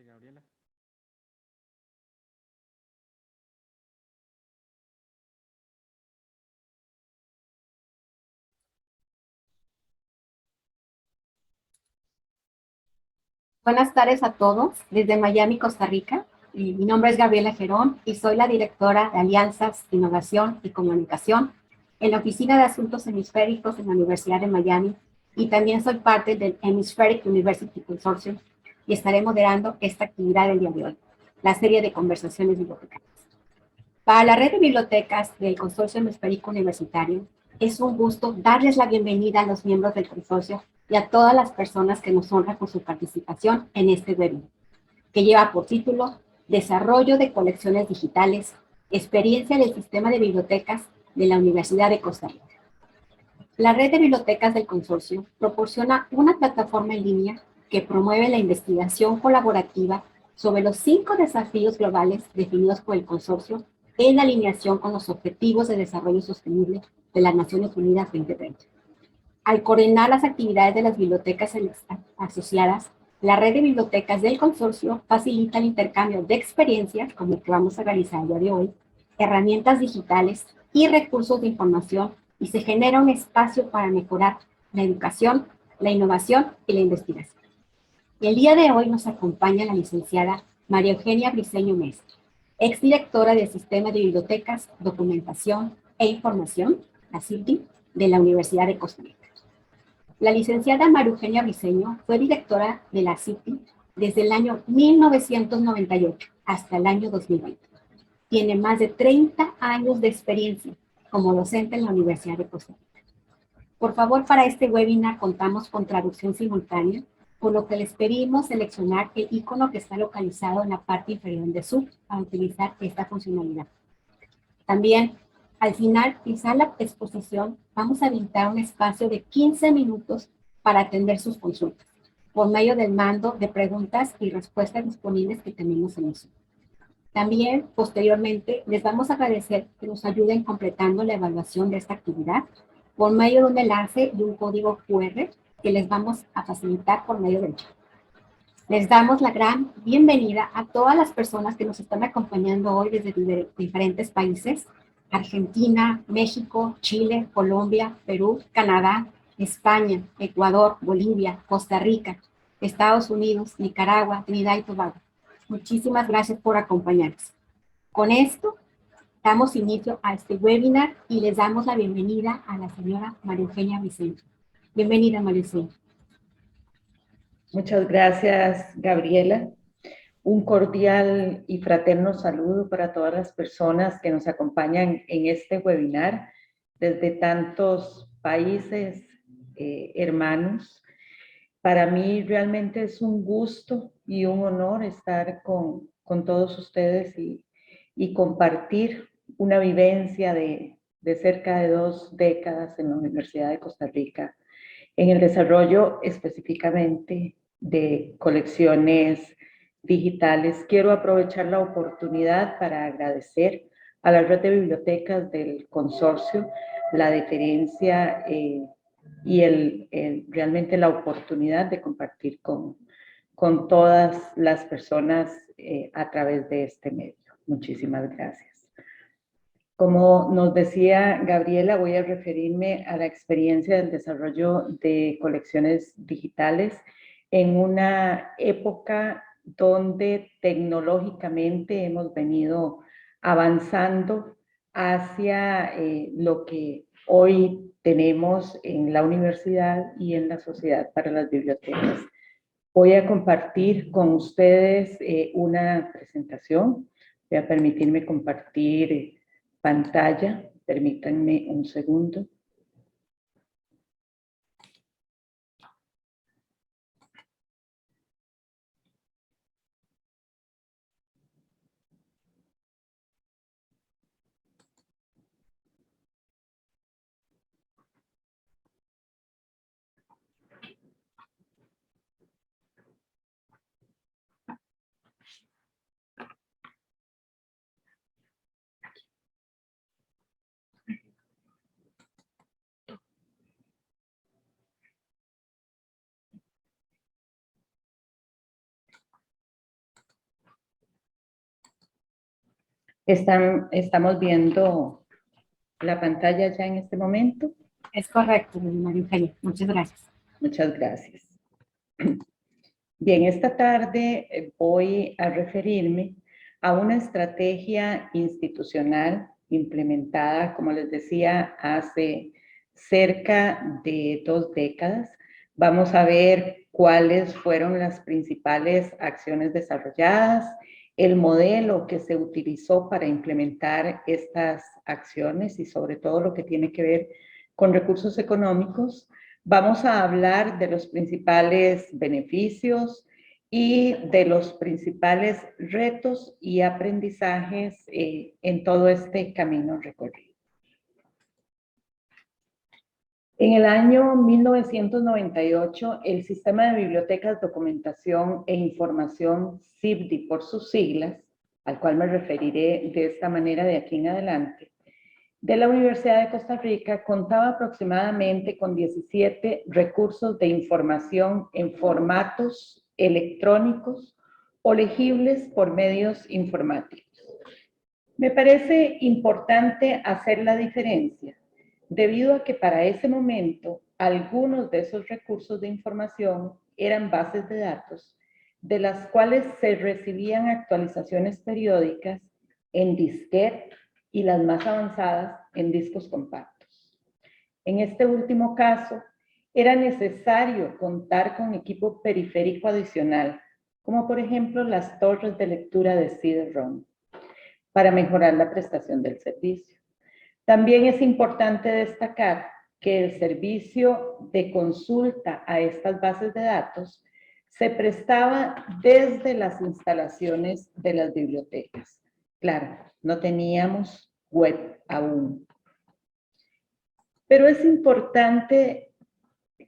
Adelante, Gabriela. Buenas tardes a todos desde Miami, Costa Rica. Mi nombre es Gabriela Gerón y soy la directora de Alianzas, Innovación y Comunicación en la Oficina de Asuntos Hemisféricos en la Universidad de Miami y también soy parte del Hemispheric University Consortium y estaré moderando esta actividad el día de hoy, la serie de conversaciones bibliotecarias. Para la red de bibliotecas del Consorcio Hemisférico Universitario, es un gusto darles la bienvenida a los miembros del consorcio y a todas las personas que nos honran con su participación en este webinar, que lleva por título Desarrollo de colecciones digitales, experiencia del sistema de bibliotecas de la Universidad de Costa Rica. La red de bibliotecas del consorcio proporciona una plataforma en línea que promueve la investigación colaborativa sobre los 5 desafíos globales definidos por el consorcio en alineación con los Objetivos de Desarrollo Sostenible de las Naciones Unidas 2030. Al coordinar las actividades de las bibliotecas asociadas, la red de bibliotecas del consorcio facilita el intercambio de experiencias, como el que vamos a realizar el día de hoy, herramientas digitales y recursos de información, y se genera un espacio para mejorar la educación, la innovación y la investigación. El día de hoy nos acompaña la licenciada María Eugenia Briceño Mesa, exdirectora del Sistema de Bibliotecas, Documentación e Información, la CIBDI, de la Universidad de Costa Rica. La licenciada María Eugenia Briceño fue directora de la CIBDI desde el año 1998 hasta el año 2020. Tiene más de 30 años de experiencia como docente en la Universidad de Costa Rica. Por favor, para este webinar contamos con traducción simultánea, por lo que les pedimos seleccionar el icono que está localizado en la parte inferior de Zoom para utilizar esta funcionalidad. También, al finalizar la exposición, vamos a habilitar un espacio de 15 minutos para atender sus consultas, por medio del mando de preguntas y respuestas disponibles que tenemos en el Zoom. También, posteriormente, les vamos a agradecer que nos ayuden completando la evaluación de esta actividad por medio de un enlace y un código QR que les vamos a facilitar por medio del chat. Les damos la gran bienvenida a todas las personas que nos están acompañando hoy desde diferentes países: Argentina, México, Chile, Colombia, Perú, Canadá, España, Ecuador, Bolivia, Costa Rica, Estados Unidos, Nicaragua, Trinidad y Tobago. Muchísimas gracias por acompañarnos. Con esto, damos inicio a este webinar y les damos la bienvenida a la señora María Eugenia Vicente. Bienvenida, María Eugenia. Muchas gracias, Gabriela. Un cordial y fraterno saludo para todas las personas que nos acompañan en este webinar desde tantos países hermanos. Para mí realmente es un gusto y un honor estar con todos ustedes y compartir una vivencia de cerca de 2 décadas en la Universidad de Costa Rica, en el desarrollo específicamente de colecciones digitales. Quiero aprovechar la oportunidad para agradecer a la red de bibliotecas del consorcio la deferencia y realmente la oportunidad de compartir con todas las personas a través de este medio. Muchísimas gracias. Como nos decía Gabriela, voy a referirme a la experiencia del desarrollo de colecciones digitales en una época donde tecnológicamente hemos venido avanzando hacia lo que hoy tenemos en la universidad y en la sociedad para las bibliotecas. Voy a compartir con ustedes una presentación. Voy a permitirme compartir pantalla. Permítanme un segundo. Estamos viendo la pantalla ya en este momento. Es correcto, María Eugenia. Muchas gracias. Muchas gracias. Bien, esta tarde voy a referirme a una estrategia institucional implementada, como les decía, hace cerca de 2 décadas. Vamos a ver cuáles fueron las principales acciones desarrolladas, el modelo que se utilizó para implementar estas acciones y sobre todo lo que tiene que ver con recursos económicos. Vamos a hablar de los principales beneficios y de los principales retos y aprendizajes en todo este camino recorrido. En el año 1998, el Sistema de Bibliotecas, Documentación e Información, SIBDI por sus siglas, al cual me referiré de esta manera de aquí en adelante, de la Universidad de Costa Rica, contaba aproximadamente con 17 recursos de información en formatos electrónicos o legibles por medios informáticos. Me parece importante hacer la diferencia, debido a que para ese momento algunos de esos recursos de información eran bases de datos, de las cuales se recibían actualizaciones periódicas en disquete y las más avanzadas en discos compactos. En este último caso, era necesario contar con equipo periférico adicional, como por ejemplo las torres de lectura de CD-ROM, para mejorar la prestación del servicio. También es importante destacar que el servicio de consulta a estas bases de datos se prestaba desde las instalaciones de las bibliotecas. Claro, no teníamos web aún. Pero es importante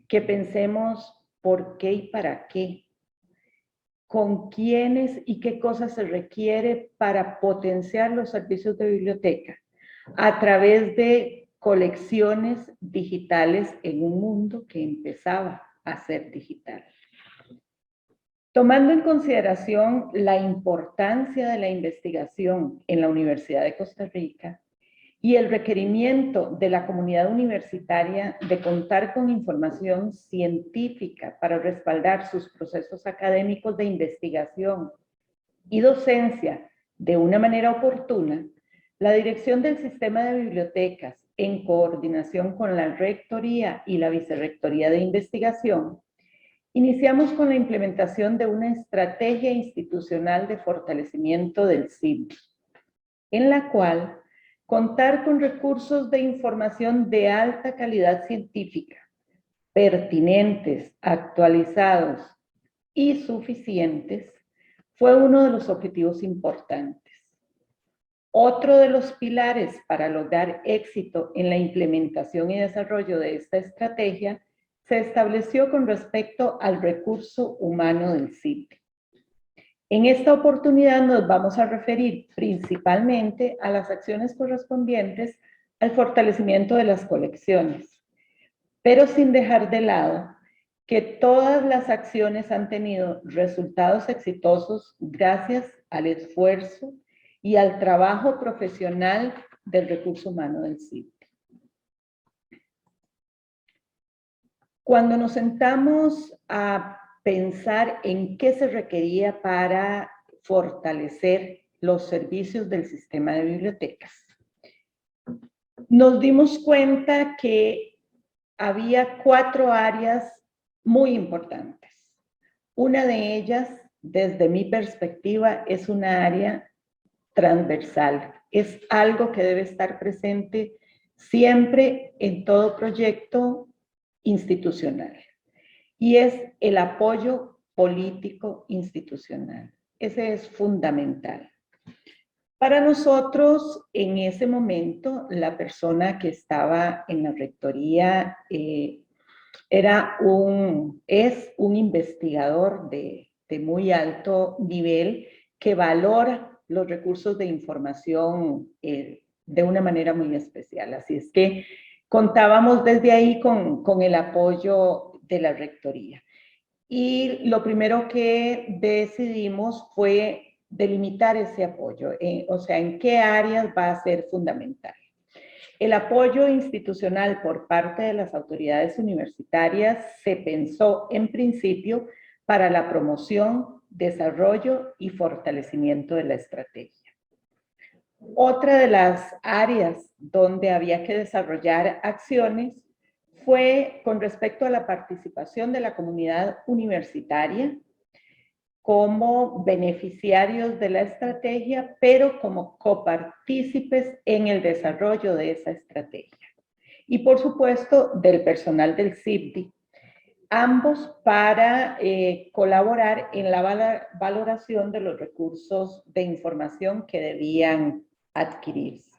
que pensemos por qué y para qué, con quiénes y qué cosas se requiere para potenciar los servicios de biblioteca a través de colecciones digitales en un mundo que empezaba a ser digital. Tomando en consideración la importancia de la investigación en la Universidad de Costa Rica y el requerimiento de la comunidad universitaria de contar con información científica para respaldar sus procesos académicos de investigación y docencia de una manera oportuna, la Dirección del Sistema de Bibliotecas, en coordinación con la Rectoría y la Vicerrectoría de Investigación, iniciamos con la implementación de una estrategia institucional de fortalecimiento del SIBDI, en la cual contar con recursos de información de alta calidad científica, pertinentes, actualizados y suficientes, fue uno de los objetivos importantes. Otro de los pilares para lograr éxito en la implementación y desarrollo de esta estrategia se estableció con respecto al recurso humano del SIBDI. En esta oportunidad nos vamos a referir principalmente a las acciones correspondientes al fortalecimiento de las colecciones, pero sin dejar de lado que todas las acciones han tenido resultados exitosos gracias al esfuerzo y al trabajo profesional del recurso humano del SIBDI. Cuando nos sentamos a pensar en qué se requería para fortalecer los servicios del sistema de bibliotecas, nos dimos cuenta que había 4 áreas muy importantes. Una de ellas, desde mi perspectiva, es una área transversal. Es algo que debe estar presente siempre en todo proyecto institucional. Y es el apoyo político institucional. Ese es fundamental. Para nosotros, en ese momento, la persona que estaba en la rectoría es un investigador de muy alto nivel que valora los recursos de información de una manera muy especial. Así es que contábamos desde ahí con el apoyo de la rectoría. Y lo primero que decidimos fue delimitar ese apoyo, o sea, en qué áreas va a ser fundamental. El apoyo institucional por parte de las autoridades universitarias se pensó en principio para la promoción, desarrollo y fortalecimiento de la estrategia. Otra de las áreas donde había que desarrollar acciones fue con respecto a la participación de la comunidad universitaria como beneficiarios de la estrategia, pero como copartícipes en el desarrollo de esa estrategia. Y por supuesto, del personal del CIBDI, ambos para colaborar en la valoración de los recursos de información que debían adquirirse.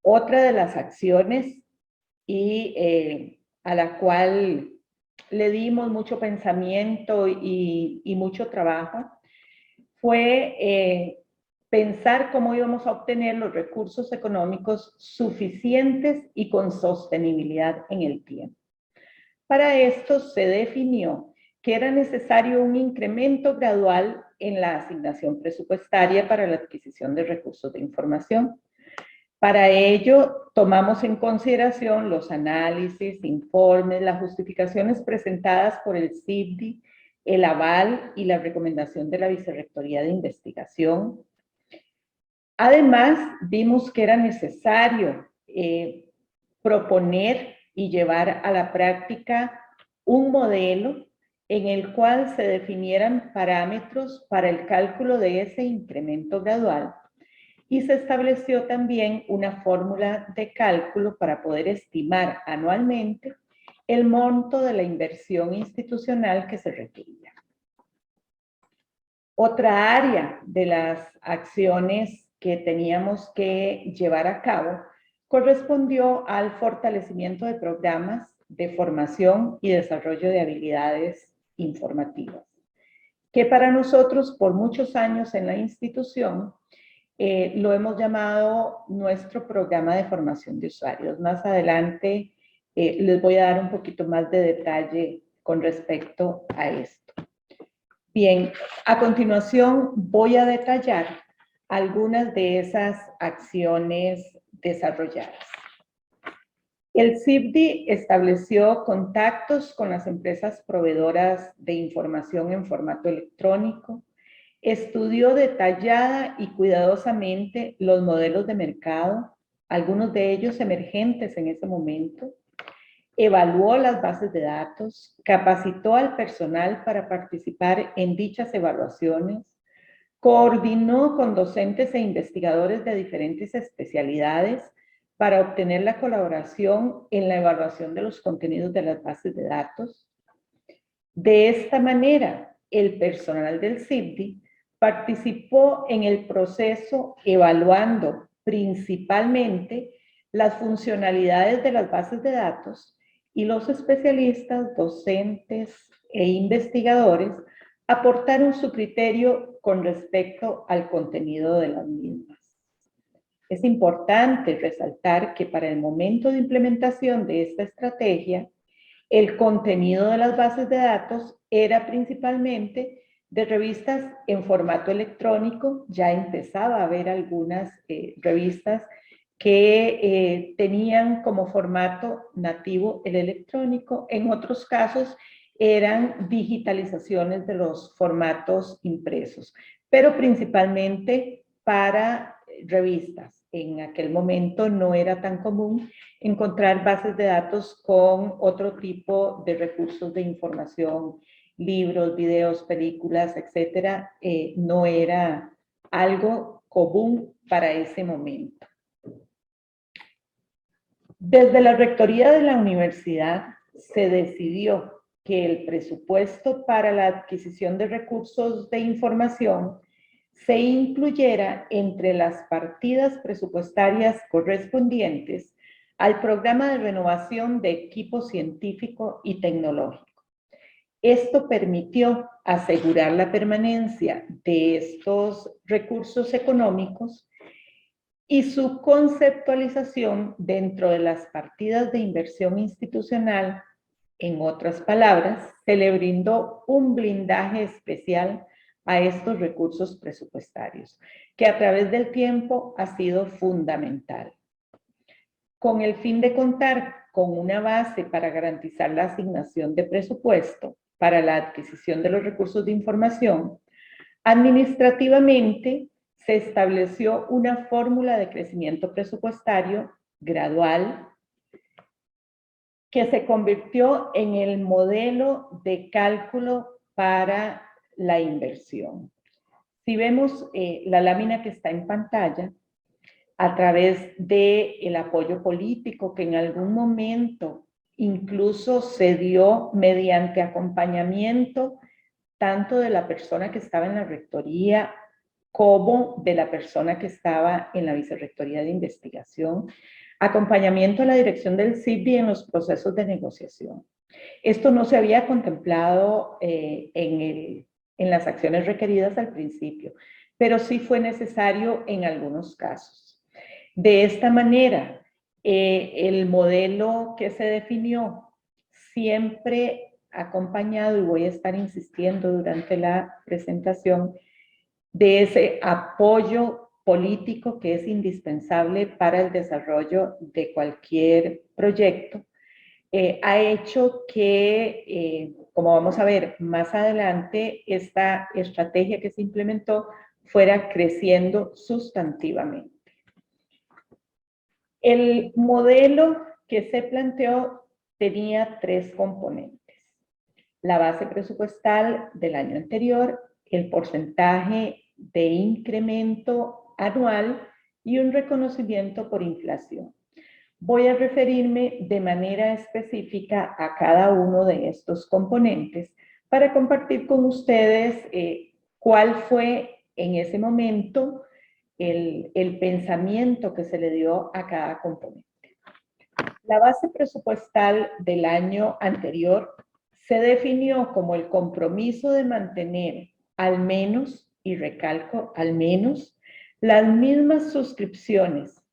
Otra de las acciones a la cual le dimos mucho pensamiento y mucho trabajo, fue pensar cómo íbamos a obtener los recursos económicos suficientes y con sostenibilidad en el tiempo. Para esto se definió que era necesario un incremento gradual en la asignación presupuestaria para la adquisición de recursos de información. Para ello, tomamos en consideración los análisis, informes, las justificaciones presentadas por el CIBDI, el aval y la recomendación de la Vicerrectoría de Investigación. Además, vimos que era necesario proponer y llevar a la práctica un modelo en el cual se definieran parámetros para el cálculo de ese incremento gradual. Y se estableció también una fórmula de cálculo para poder estimar anualmente el monto de la inversión institucional que se requería. Otra área de las acciones que teníamos que llevar a cabo correspondió al fortalecimiento de programas de formación y desarrollo de habilidades informativas, que para nosotros por muchos años en la institución lo hemos llamado nuestro programa de formación de usuarios. Más adelante les voy a dar un poquito más de detalle con respecto a esto. Bien, a continuación voy a detallar algunas de esas acciones desarrolladas. El CIBDI estableció contactos con las empresas proveedoras de información en formato electrónico, estudió detallada y cuidadosamente los modelos de mercado, algunos de ellos emergentes en ese momento, evaluó las bases de datos, capacitó al personal para participar en dichas evaluaciones, coordinó con docentes e investigadores de diferentes especialidades para obtener la colaboración en la evaluación de los contenidos de las bases de datos. De esta manera, el personal del CIBDI participó en el proceso evaluando principalmente las funcionalidades de las bases de datos y los especialistas, docentes e investigadores aportaron su criterio con respecto al contenido de las mismas. Es importante resaltar que para el momento de implementación de esta estrategia, el contenido de las bases de datos era principalmente de revistas en formato electrónico. Ya empezaba a haber algunas revistas que tenían como formato nativo el electrónico. En otros casos eran digitalizaciones de los formatos impresos, pero principalmente para revistas. En aquel momento no era tan común encontrar bases de datos con otro tipo de recursos de información, libros, videos, películas, etcétera. No era algo común para ese momento. Desde la rectoría de la universidad se decidió que el presupuesto para la adquisición de recursos de información se incluyera entre las partidas presupuestarias correspondientes al programa de renovación de equipo científico y tecnológico. Esto permitió asegurar la permanencia de estos recursos económicos y su conceptualización dentro de las partidas de inversión institucional. En otras palabras, se le brindó un blindaje especial a estos recursos presupuestarios, que a través del tiempo ha sido fundamental. Con el fin de contar con una base para garantizar la asignación de presupuesto para la adquisición de los recursos de información, administrativamente se estableció una fórmula de crecimiento presupuestario gradual que se convirtió en el modelo de cálculo para la inversión. Si vemos la lámina que está en pantalla, a través del apoyo político que en algún momento incluso se dio mediante acompañamiento tanto de la persona que estaba en la rectoría como de la persona que estaba en la vicerrectoría de investigación, acompañamiento a la dirección del CIBDI en los procesos de negociación. Esto no se había contemplado en las acciones requeridas al principio, pero sí fue necesario en algunos casos. De esta manera, el modelo que se definió siempre acompañado, y voy a estar insistiendo durante la presentación, de ese apoyo político que es indispensable para el desarrollo de cualquier proyecto, ha hecho que, como vamos a ver más adelante, esta estrategia que se implementó fuera creciendo sustantivamente. El modelo que se planteó tenía tres componentes: la base presupuestal del año anterior, el porcentaje de incremento anual y un reconocimiento por inflación. Voy a referirme de manera específica a cada uno de estos componentes para compartir con ustedes cuál fue en ese momento el pensamiento que se le dio a cada componente. La base presupuestal del año anterior se definió como el compromiso de mantener al menos, y recalco, al menos, las mismas suscripciones,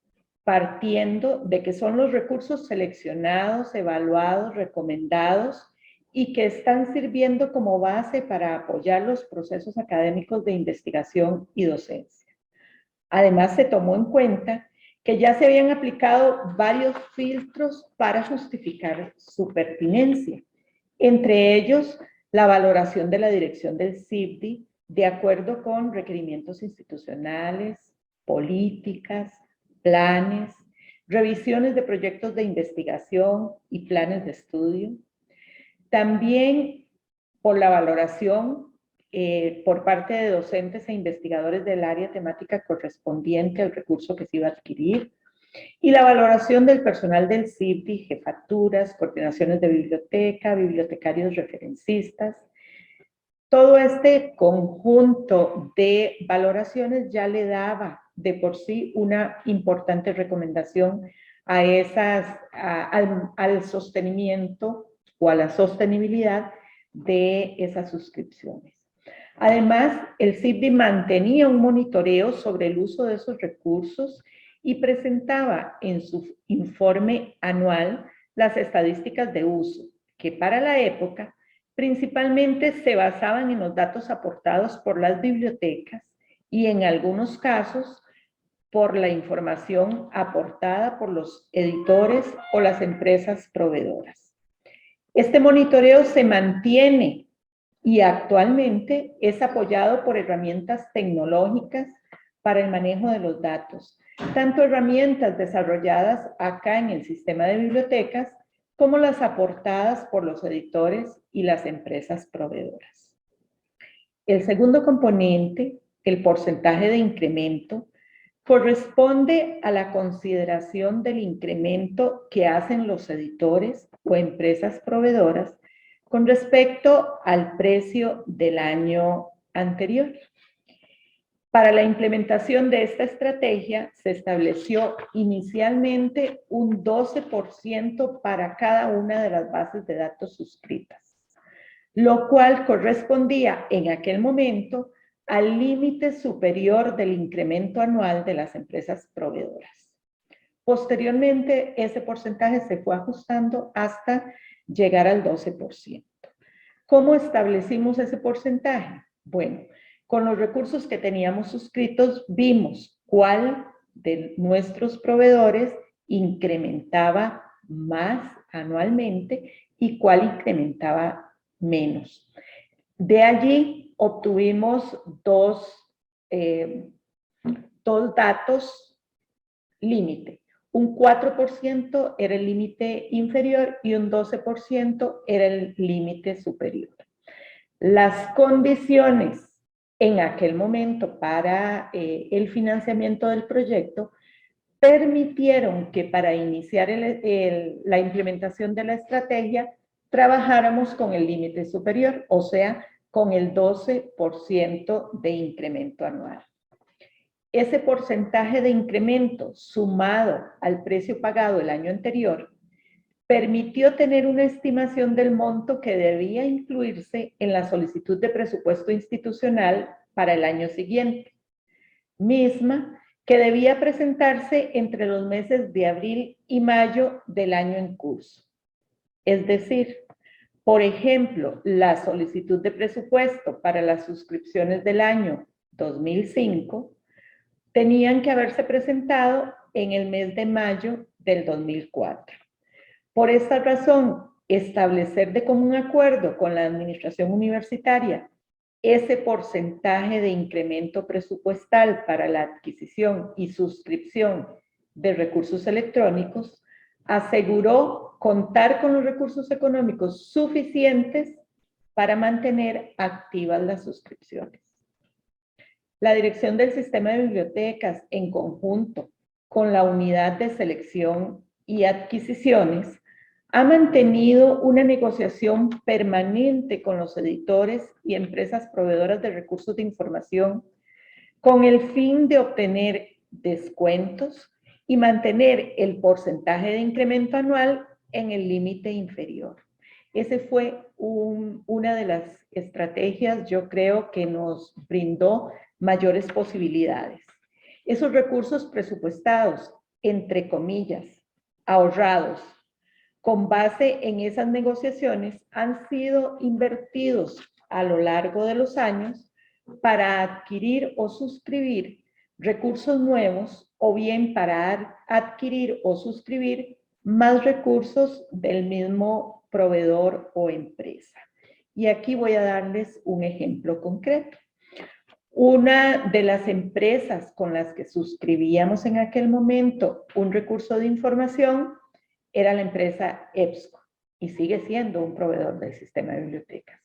partiendo de que son los recursos seleccionados, evaluados, recomendados y que están sirviendo como base para apoyar los procesos académicos de investigación y docencia. Además, se tomó en cuenta que ya se habían aplicado varios filtros para justificar su pertinencia, entre ellos la valoración de la dirección del CIBDI de acuerdo con requerimientos institucionales, políticas, planes, revisiones de proyectos de investigación y planes de estudio. También por la valoración por parte de docentes e investigadores del área temática correspondiente al recurso que se iba a adquirir, y la valoración del personal del CIBDI, jefaturas, coordinaciones de biblioteca, bibliotecarios referencistas. Todo este conjunto de valoraciones ya le daba de por sí una importante recomendación a al sostenimiento o a la sostenibilidad de esas suscripciones. Además, el CIBDI mantenía un monitoreo sobre el uso de esos recursos y presentaba en su informe anual las estadísticas de uso, que para la época principalmente se basaban en los datos aportados por las bibliotecas y en algunos casos por la información aportada por los editores o las empresas proveedoras. Este monitoreo se mantiene y actualmente es apoyado por herramientas tecnológicas para el manejo de los datos, tanto herramientas desarrolladas acá en el sistema de bibliotecas como las aportadas por los editores y las empresas proveedoras. El segundo componente, el porcentaje de incremento, corresponde a la consideración del incremento que hacen los editores o empresas proveedoras con respecto al precio del año anterior. Para la implementación de esta estrategia se estableció inicialmente un 12% para cada una de las bases de datos suscritas, lo cual correspondía en aquel momento al límite superior del incremento anual de las empresas proveedoras. Posteriormente, ese porcentaje se fue ajustando hasta llegar al 12%. ¿Cómo establecimos ese porcentaje? Bueno, Con los recursos que teníamos suscritos, vimos cuál de nuestros proveedores incrementaba más anualmente y cuál incrementaba menos. De allí obtuvimos dos datos límite. Un 4% era el límite inferior y un 12% era el límite superior. Las condiciones en aquel momento para el financiamiento del proyecto permitieron que para iniciar la implementación de la estrategia trabajáramos con el límite superior, o sea, con el 12% de incremento anual. Ese porcentaje de incremento sumado al precio pagado el año anterior permitió tener una estimación del monto que debía incluirse en la solicitud de presupuesto institucional para el año siguiente, misma que debía presentarse entre los meses de abril y mayo del año en curso. Es decir, por ejemplo, la solicitud de presupuesto para las suscripciones del año 2005 tenían que haberse presentado en el mes de mayo del 2004. Por esta razón, establecer de común acuerdo con la administración universitaria ese porcentaje de incremento presupuestal para la adquisición y suscripción de recursos electrónicos aseguró contar con los recursos económicos suficientes para mantener activas las suscripciones. La dirección del sistema de bibliotecas, en conjunto con la unidad de selección y adquisiciones, ha mantenido una negociación permanente con los editores y empresas proveedoras de recursos de información con el fin de obtener descuentos y mantener el porcentaje de incremento anual en el límite inferior. Esa fue una de las estrategias, yo creo, que nos brindó mayores posibilidades. Esos recursos presupuestados, entre comillas, ahorrados, con base en esas negociaciones, han sido invertidos a lo largo de los años para adquirir o suscribir recursos nuevos o bien para adquirir o suscribir más recursos del mismo proveedor o empresa. Y aquí voy a darles un ejemplo concreto. Una de las empresas con las que suscribíamos en aquel momento un recurso de información era la empresa EBSCO y sigue siendo un proveedor del sistema de bibliotecas.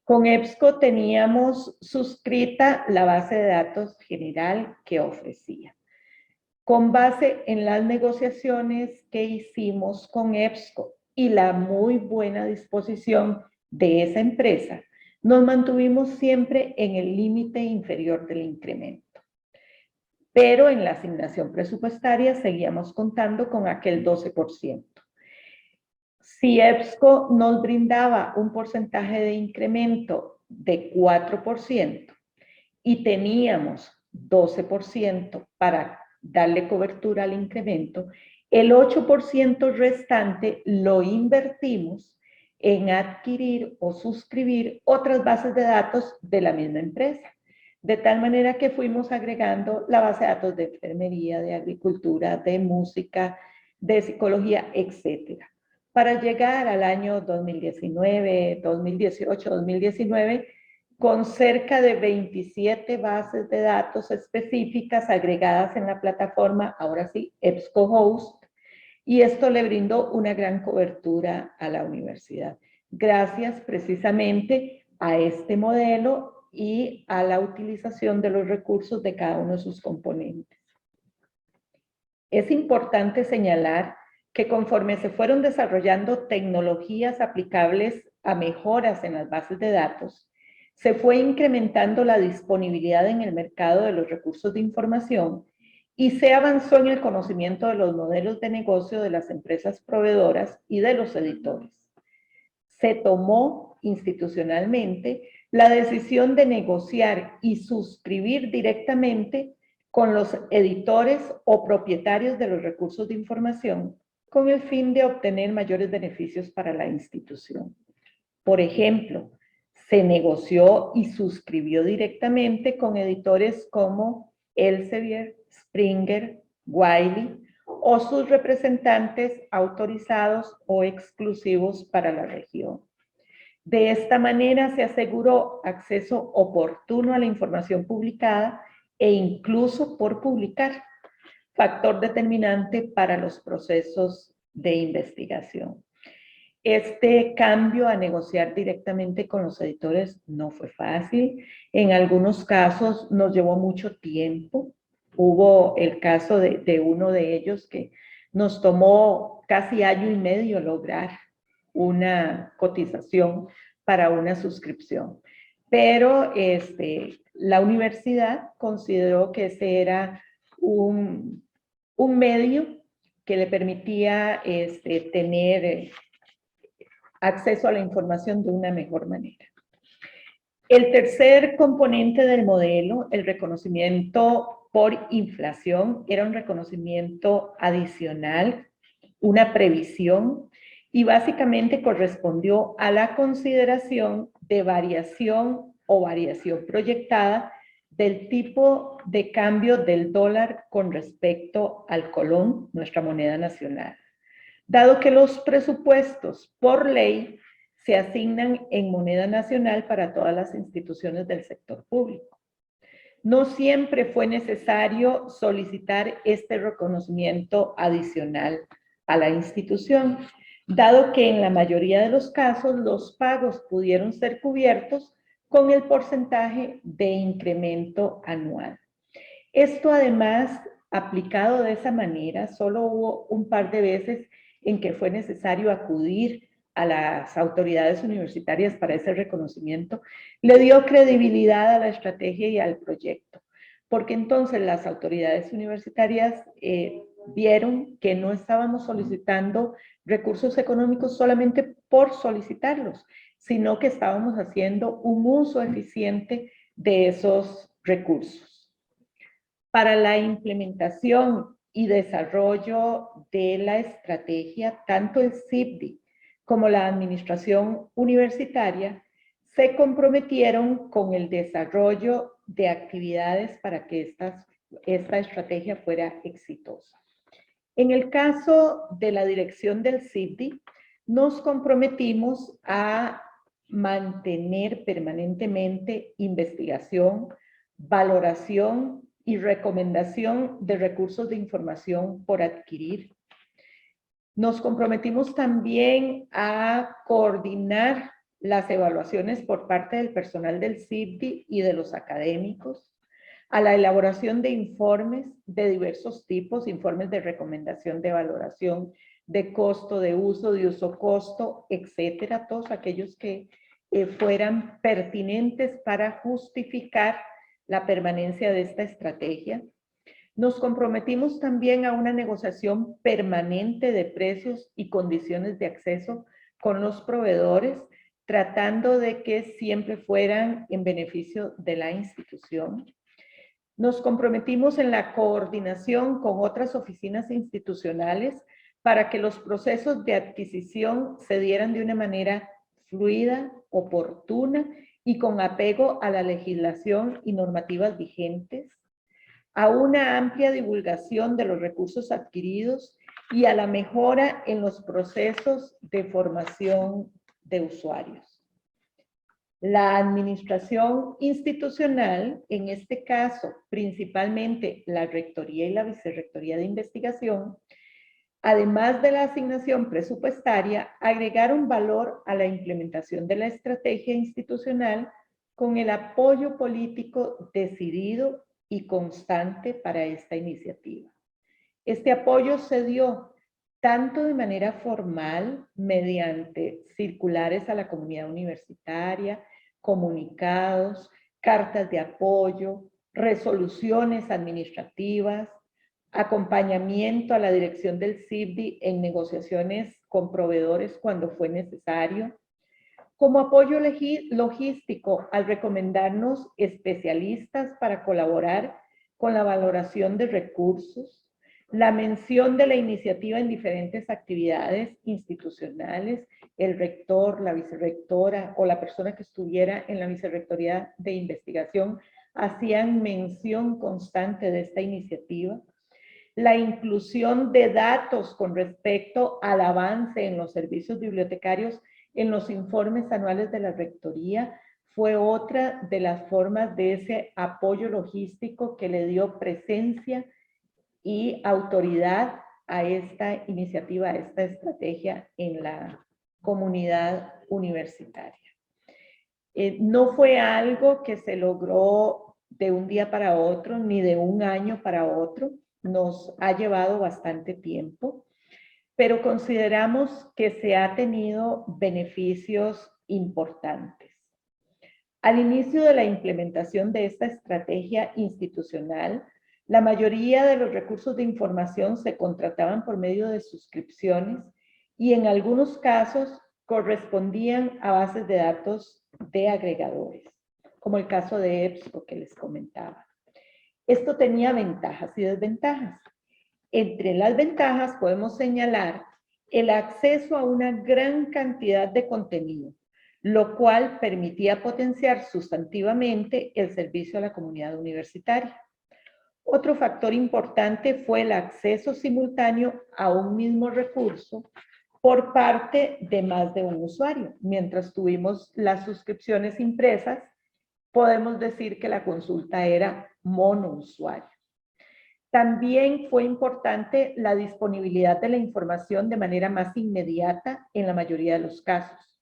Con EBSCO teníamos suscrita la base de datos general que ofrecía. Con base en las negociaciones que hicimos con EBSCO y la muy buena disposición de esa empresa, nos mantuvimos siempre en el límite inferior del incremento. Pero en la asignación presupuestaria seguíamos contando con aquel 12%. Si EBSCO nos brindaba un porcentaje de incremento de 4% y teníamos 12% para darle cobertura al incremento, el 8% restante lo invertimos en adquirir o suscribir otras bases de datos de la misma empresa. De tal manera que fuimos agregando la base de datos de enfermería, de agricultura, de música, de psicología, etc. Para llegar al año 2019, 2018, 2019, con cerca de 27 bases de datos específicas agregadas en la plataforma, ahora sí, EBSCOhost, y esto le brindó una gran cobertura a la universidad. Gracias precisamente a este modelo y a la utilización de los recursos de cada uno de sus componentes. Es importante señalar que conforme se fueron desarrollando tecnologías aplicables a mejoras en las bases de datos, se fue incrementando la disponibilidad en el mercado de los recursos de información y se avanzó en el conocimiento de los modelos de negocio de las empresas proveedoras y de los editores. Se tomó institucionalmente la decisión de negociar y suscribir directamente con los editores o propietarios de los recursos de información con el fin de obtener mayores beneficios para la institución. Por ejemplo, se negoció y suscribió directamente con editores como Elsevier, Springer, Wiley o sus representantes autorizados o exclusivos para la región. De esta manera se aseguró acceso oportuno a la información publicada e incluso por publicar, factor determinante para los procesos de investigación. Este cambio a negociar directamente con los editores no fue fácil. En algunos casos nos llevó mucho tiempo. Hubo el caso de uno de ellos que nos tomó casi año y medio lograr una cotización para una suscripción. Pero la universidad consideró que ese era un medio que le permitía tener acceso a la información de una mejor manera. El tercer componente del modelo, el reconocimiento por inflación, era un reconocimiento adicional, una previsión, y básicamente correspondió a la consideración de variación o variación proyectada del tipo de cambio del dólar con respecto al colón, nuestra moneda nacional. Dado que los presupuestos por ley se asignan en moneda nacional para todas las instituciones del sector público. No siempre fue necesario solicitar este reconocimiento adicional a la institución, dado que en la mayoría de los casos los pagos pudieron ser cubiertos con el porcentaje de incremento anual. Esto además, aplicado de esa manera, solo hubo un par de veces en que fue necesario acudir a las autoridades universitarias para ese reconocimiento, le dio credibilidad a la estrategia y al proyecto, porque entonces las autoridades universitarias vieron que no estábamos solicitando recursos económicos solamente por solicitarlos, sino que estábamos haciendo un uso eficiente de esos recursos. Para la implementación y desarrollo de la estrategia, tanto el CIPDI como la administración universitaria se comprometieron con el desarrollo de actividades para que esta estrategia fuera exitosa. En el caso de la dirección del CIPDI, nos comprometimos a mantener permanentemente investigación, valoración y recomendación de recursos de información por adquirir. Nos comprometimos también a coordinar las evaluaciones por parte del personal del CIPDI y de los académicos, a la elaboración de informes de diversos tipos, informes de recomendación, de valoración, de costo, de uso costo, etcétera, todos aquellos que fueran pertinentes para justificar la permanencia de esta estrategia. Nos comprometimos también a una negociación permanente de precios y condiciones de acceso con los proveedores, tratando de que siempre fueran en beneficio de la institución. Nos comprometimos en la coordinación con otras oficinas institucionales para que los procesos de adquisición se dieran de una manera fluida, oportuna y con apego a la legislación y normativas vigentes, a una amplia divulgación de los recursos adquiridos y a la mejora en los procesos de formación de usuarios. La administración institucional, en este caso principalmente la Rectoría y la Vicerrectoría de Investigación, además de la asignación presupuestaria, agregaron valor a la implementación de la estrategia institucional con el apoyo político decidido y constante para esta iniciativa. Este apoyo se dio tanto de manera formal, mediante circulares a la comunidad universitaria, comunicados, cartas de apoyo, resoluciones administrativas, acompañamiento a la dirección del CIPDI en negociaciones con proveedores cuando fue necesario, como apoyo logístico al recomendarnos especialistas para colaborar con la valoración de recursos, la mención de la iniciativa en diferentes actividades institucionales, el rector, la vicerrectora o la persona que estuviera en la vicerrectoría de investigación hacían mención constante de esta iniciativa. La inclusión de datos con respecto al avance en los servicios bibliotecarios en los informes anuales de la rectoría fue otra de las formas de ese apoyo logístico que le dio presencia y autoridad a esta iniciativa, a esta estrategia en la comunidad universitaria. No fue algo que se logró de un día para otro, ni de un año para otro. Nos ha llevado bastante tiempo, pero consideramos que se ha tenido beneficios importantes. Al inicio de la implementación de esta estrategia institucional, la mayoría de los recursos de información se contrataban por medio de suscripciones y en algunos casos correspondían a bases de datos de agregadores, como el caso de EBSCO que les comentaba. Esto tenía ventajas y desventajas. Entre las ventajas podemos señalar el acceso a una gran cantidad de contenido, lo cual permitía potenciar sustantivamente el servicio a la comunidad universitaria. Otro factor importante fue el acceso simultáneo a un mismo recurso por parte de más de un usuario. Mientras tuvimos las suscripciones impresas, podemos decir que la consulta era monousuario. También fue importante la disponibilidad de la información de manera más inmediata en la mayoría de los casos.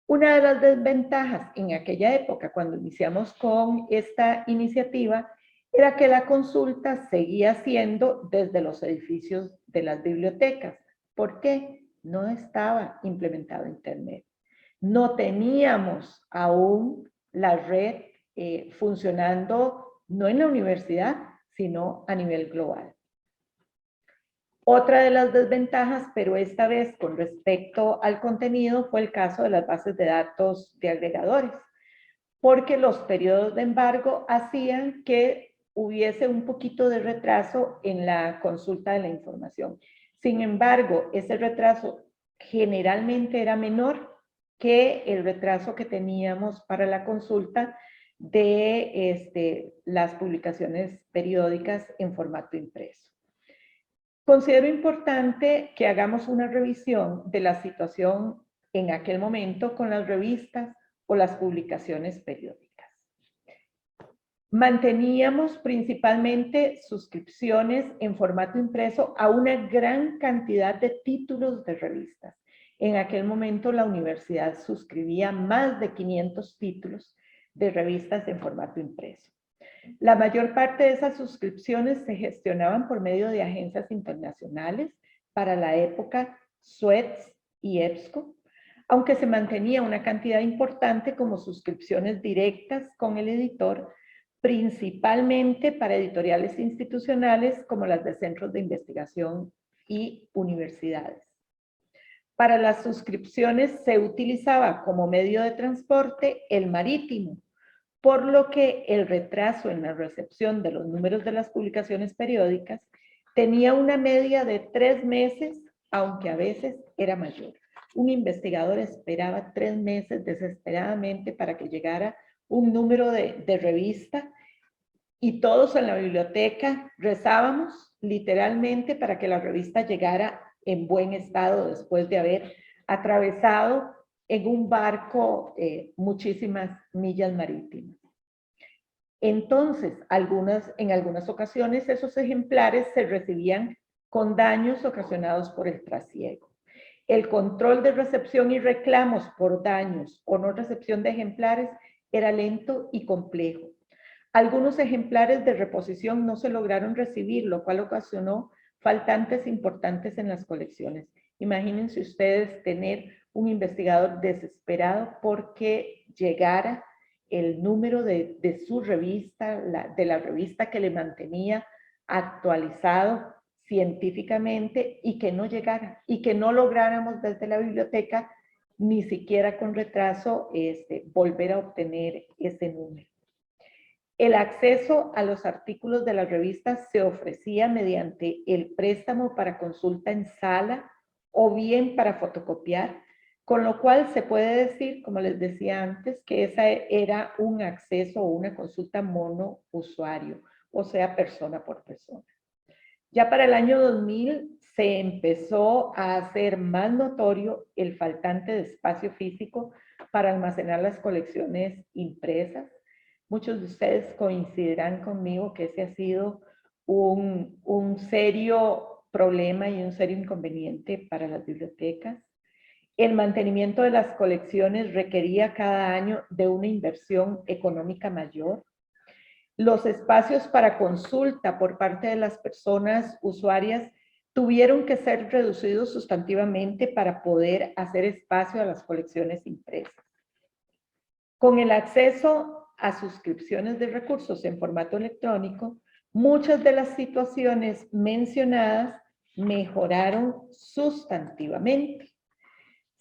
Una de las desventajas en aquella época, cuando iniciamos con esta iniciativa, era que la consulta seguía siendo desde los edificios de las bibliotecas. ¿Por qué? No estaba implementado Internet. No teníamos aún la red funcionando, no en la universidad, sino a nivel global. Otra de las desventajas, pero esta vez con respecto al contenido, fue el caso de las bases de datos de agregadores, porque los periodos de embargo hacían que hubiese un poquito de retraso en la consulta de la información. Sin embargo, ese retraso generalmente era menor que el retraso que teníamos para la consulta de las publicaciones periódicas en formato impreso. Considero importante que hagamos una revisión de la situación en aquel momento con las revistas o las publicaciones periódicas. Manteníamos principalmente suscripciones en formato impreso a una gran cantidad de títulos de revistas. En aquel momento la universidad suscribía más de 500 títulos de revistas en formato impreso. La mayor parte de esas suscripciones se gestionaban por medio de agencias internacionales, para la época SUETS y EBSCO, aunque se mantenía una cantidad importante como suscripciones directas con el editor, principalmente para editoriales institucionales como las de centros de investigación y universidades. Para las suscripciones se utilizaba como medio de transporte el marítimo, por lo que el retraso en la recepción de los números de las publicaciones periódicas tenía una media de 3 meses, aunque a veces era mayor. Un investigador esperaba 3 meses desesperadamente para que llegara un número de revista y todos en la biblioteca rezábamos literalmente para que la revista llegara en buen estado después de haber atravesado en un barco muchísimas millas marítimas. Entonces, en algunas ocasiones esos ejemplares se recibían con daños ocasionados por el trasiego. El control de recepción y reclamos por daños o no recepción de ejemplares era lento y complejo. Algunos ejemplares de reposición no se lograron recibir, lo cual ocasionó faltantes importantes en las colecciones. Imagínense ustedes tener un investigador desesperado porque llegara el número de su revista, de la revista que le mantenía actualizado científicamente y que no llegara y que no lográramos desde la biblioteca ni siquiera con retraso volver a obtener ese número. El acceso a los artículos de las revistas se ofrecía mediante el préstamo para consulta en sala o bien para fotocopiar, Con lo cual se puede decir, como les decía antes, que esa era un acceso o una consulta monousuario, o sea, persona por persona. Ya para el año 2000 se empezó a hacer más notorio el faltante de espacio físico para almacenar las colecciones impresas. Muchos de ustedes coincidirán conmigo que ese ha sido un serio problema y un serio inconveniente para las bibliotecas. El mantenimiento de las colecciones requería cada año de una inversión económica mayor. Los espacios para consulta por parte de las personas usuarias tuvieron que ser reducidos sustantivamente para poder hacer espacio a las colecciones impresas. Con el acceso a suscripciones de recursos en formato electrónico, muchas de las situaciones mencionadas mejoraron sustantivamente.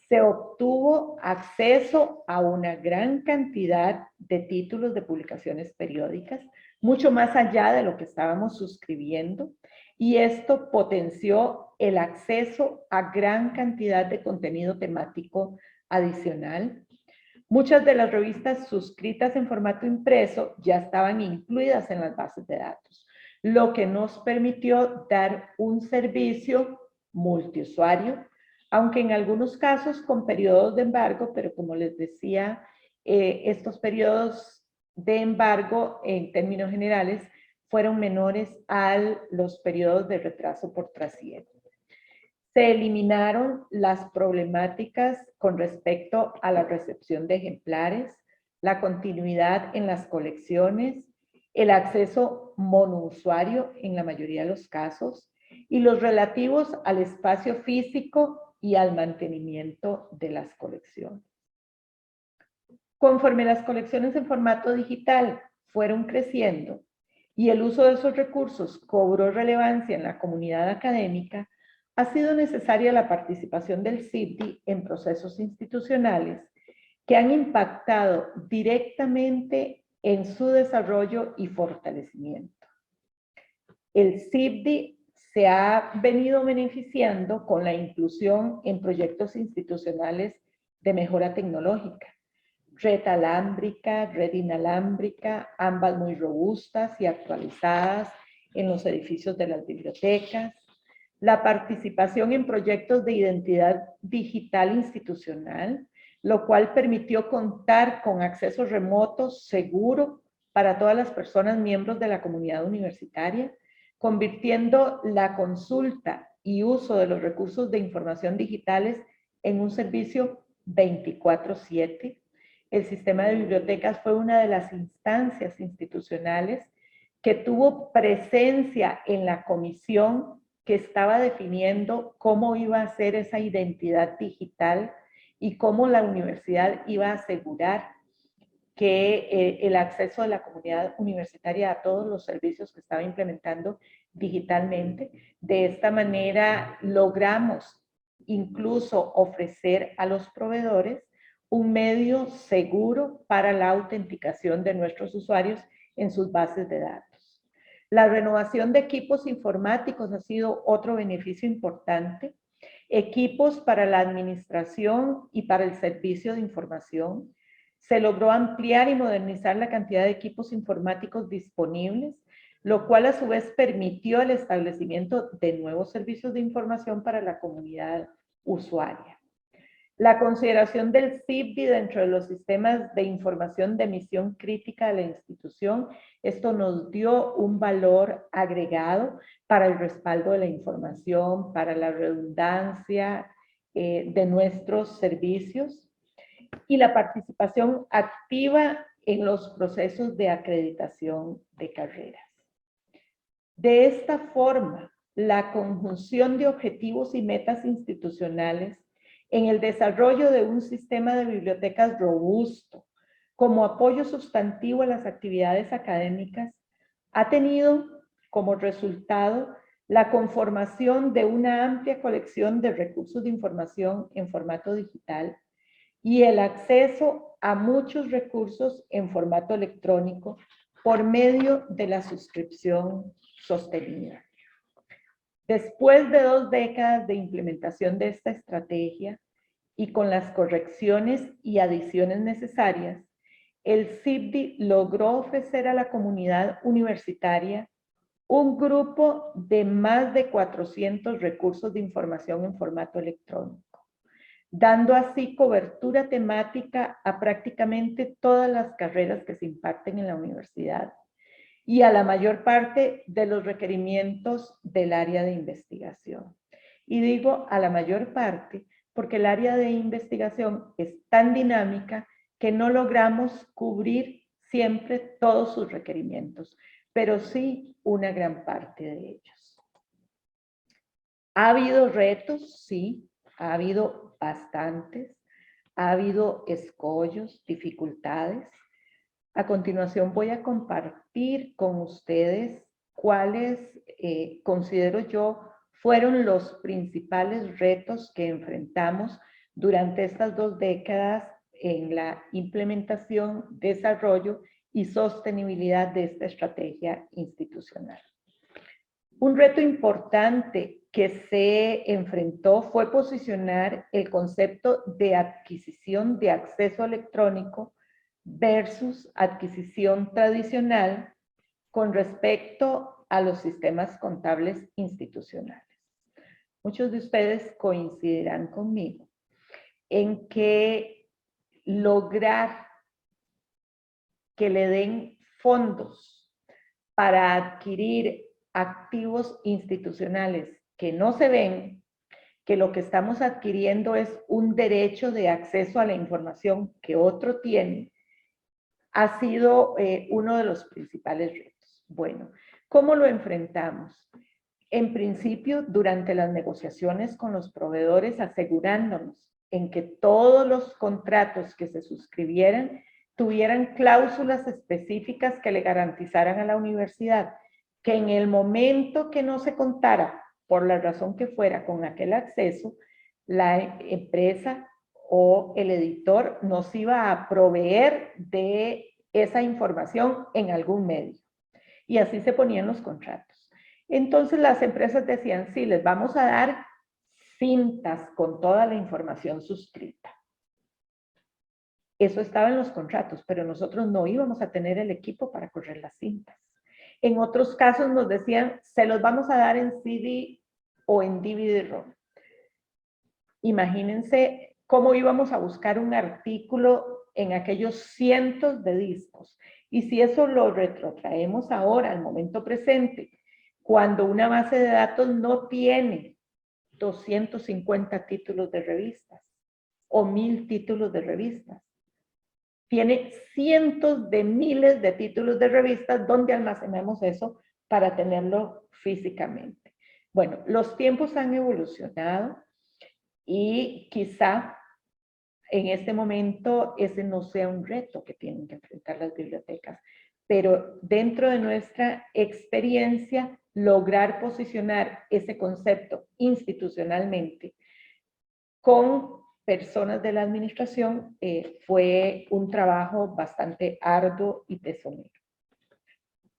Se obtuvo acceso a una gran cantidad de títulos de publicaciones periódicas, mucho más allá de lo que estábamos suscribiendo, y esto potenció el acceso a gran cantidad de contenido temático adicional. Muchas de las revistas suscritas en formato impreso ya estaban incluidas en las bases de datos, lo que nos permitió dar un servicio multiusuario, aunque en algunos casos con periodos de embargo, pero como les decía, estos periodos de embargo en términos generales fueron menores a los periodos de retraso por trasiego. Se eliminaron las problemáticas con respecto a la recepción de ejemplares, la continuidad en las colecciones, el acceso monousuario en la mayoría de los casos y los relativos al espacio físico y al mantenimiento de las colecciones. Conforme las colecciones en formato digital fueron creciendo y el uso de esos recursos cobró relevancia en la comunidad académica, ha sido necesaria la participación del CIBDI en procesos institucionales que han impactado directamente en su desarrollo y fortalecimiento. El CIBDI se ha venido beneficiando con la inclusión en proyectos institucionales de mejora tecnológica, red alámbrica, red inalámbrica, ambas muy robustas y actualizadas en los edificios de las bibliotecas, la participación en proyectos de identidad digital institucional, lo cual permitió contar con acceso remoto seguro para todas las personas miembros de la comunidad universitaria, convirtiendo la consulta y uso de los recursos de información digitales en un servicio 24/7. El sistema de bibliotecas fue una de las instancias institucionales que tuvo presencia en la comisión que estaba definiendo cómo iba a ser esa identidad digital y cómo la universidad iba a asegurar que el acceso de la comunidad universitaria a todos los servicios que estaba implementando digitalmente. De esta manera logramos incluso ofrecer a los proveedores un medio seguro para la autenticación de nuestros usuarios en sus bases de datos. La renovación de equipos informáticos ha sido otro beneficio importante. Equipos para la administración y para el servicio de información. Se logró ampliar y modernizar la cantidad de equipos informáticos disponibles, lo cual a su vez permitió el establecimiento de nuevos servicios de información para la comunidad usuaria. La consideración del CIBDI dentro de los sistemas de información de misión crítica de la institución, esto nos dio un valor agregado para el respaldo de la información, para la redundancia de nuestros servicios y la participación activa en los procesos de acreditación de carreras. De esta forma, la conjunción de objetivos y metas institucionales en el desarrollo de un sistema de bibliotecas robusto como apoyo sustantivo a las actividades académicas ha tenido como resultado la conformación de una amplia colección de recursos de información en formato digital y el acceso a muchos recursos en formato electrónico por medio de la suscripción sostenida. Después de 2 décadas de implementación de esta estrategia y con las correcciones y adiciones necesarias, el CIBDI logró ofrecer a la comunidad universitaria un grupo de más de 400 recursos de información en formato electrónico, dando así cobertura temática a prácticamente todas las carreras que se imparten en la universidad y a la mayor parte de los requerimientos del área de investigación. Y digo a la mayor parte porque el área de investigación es tan dinámica que no logramos cubrir siempre todos sus requerimientos, pero sí una gran parte de ellos. ¿Ha habido retos? Sí, ha habido bastantes. Ha habido escollos, dificultades. A continuación voy a compartir con ustedes cuáles considero yo fueron los principales retos que enfrentamos durante estas 2 décadas en la implementación, desarrollo y sostenibilidad de esta estrategia institucional. Un reto importante que se enfrentó fue posicionar el concepto de adquisición de acceso electrónico versus adquisición tradicional con respecto a los sistemas contables institucionales. Muchos de ustedes coincidirán conmigo en que lograr que le den fondos para adquirir activos institucionales que no se ven, que lo que estamos adquiriendo es un derecho de acceso a la información que otro tiene, ha sido uno de los principales retos. Bueno, ¿cómo lo enfrentamos? En principio, durante las negociaciones con los proveedores, asegurándonos en que todos los contratos que se suscribieran tuvieran cláusulas específicas que le garantizaran a la universidad que en el momento que no se contara, por la razón que fuera, con aquel acceso, la empresa o el editor nos iba a proveer de esa información en algún medio. Y así se ponían los contratos. Entonces las empresas decían, sí, les vamos a dar cintas con toda la información suscrita. Eso estaba en los contratos, pero nosotros no íbamos a tener el equipo para correr las cintas. En otros casos nos decían, se los vamos a dar en CD o en DVD-ROM. Imagínense cómo íbamos a buscar un artículo en aquellos cientos de discos. Y si eso lo retrotraemos ahora, al momento presente, cuando una base de datos no tiene 250 títulos de revistas o 1000 títulos de revistas, tiene cientos de miles de títulos de revistas donde almacenamos eso para tenerlo físicamente. Bueno, los tiempos han evolucionado y quizá en este momento ese no sea un reto que tienen que enfrentar las bibliotecas, pero dentro de nuestra experiencia, lograr posicionar ese concepto institucionalmente con personas de la administración fue un trabajo bastante arduo y tesonero.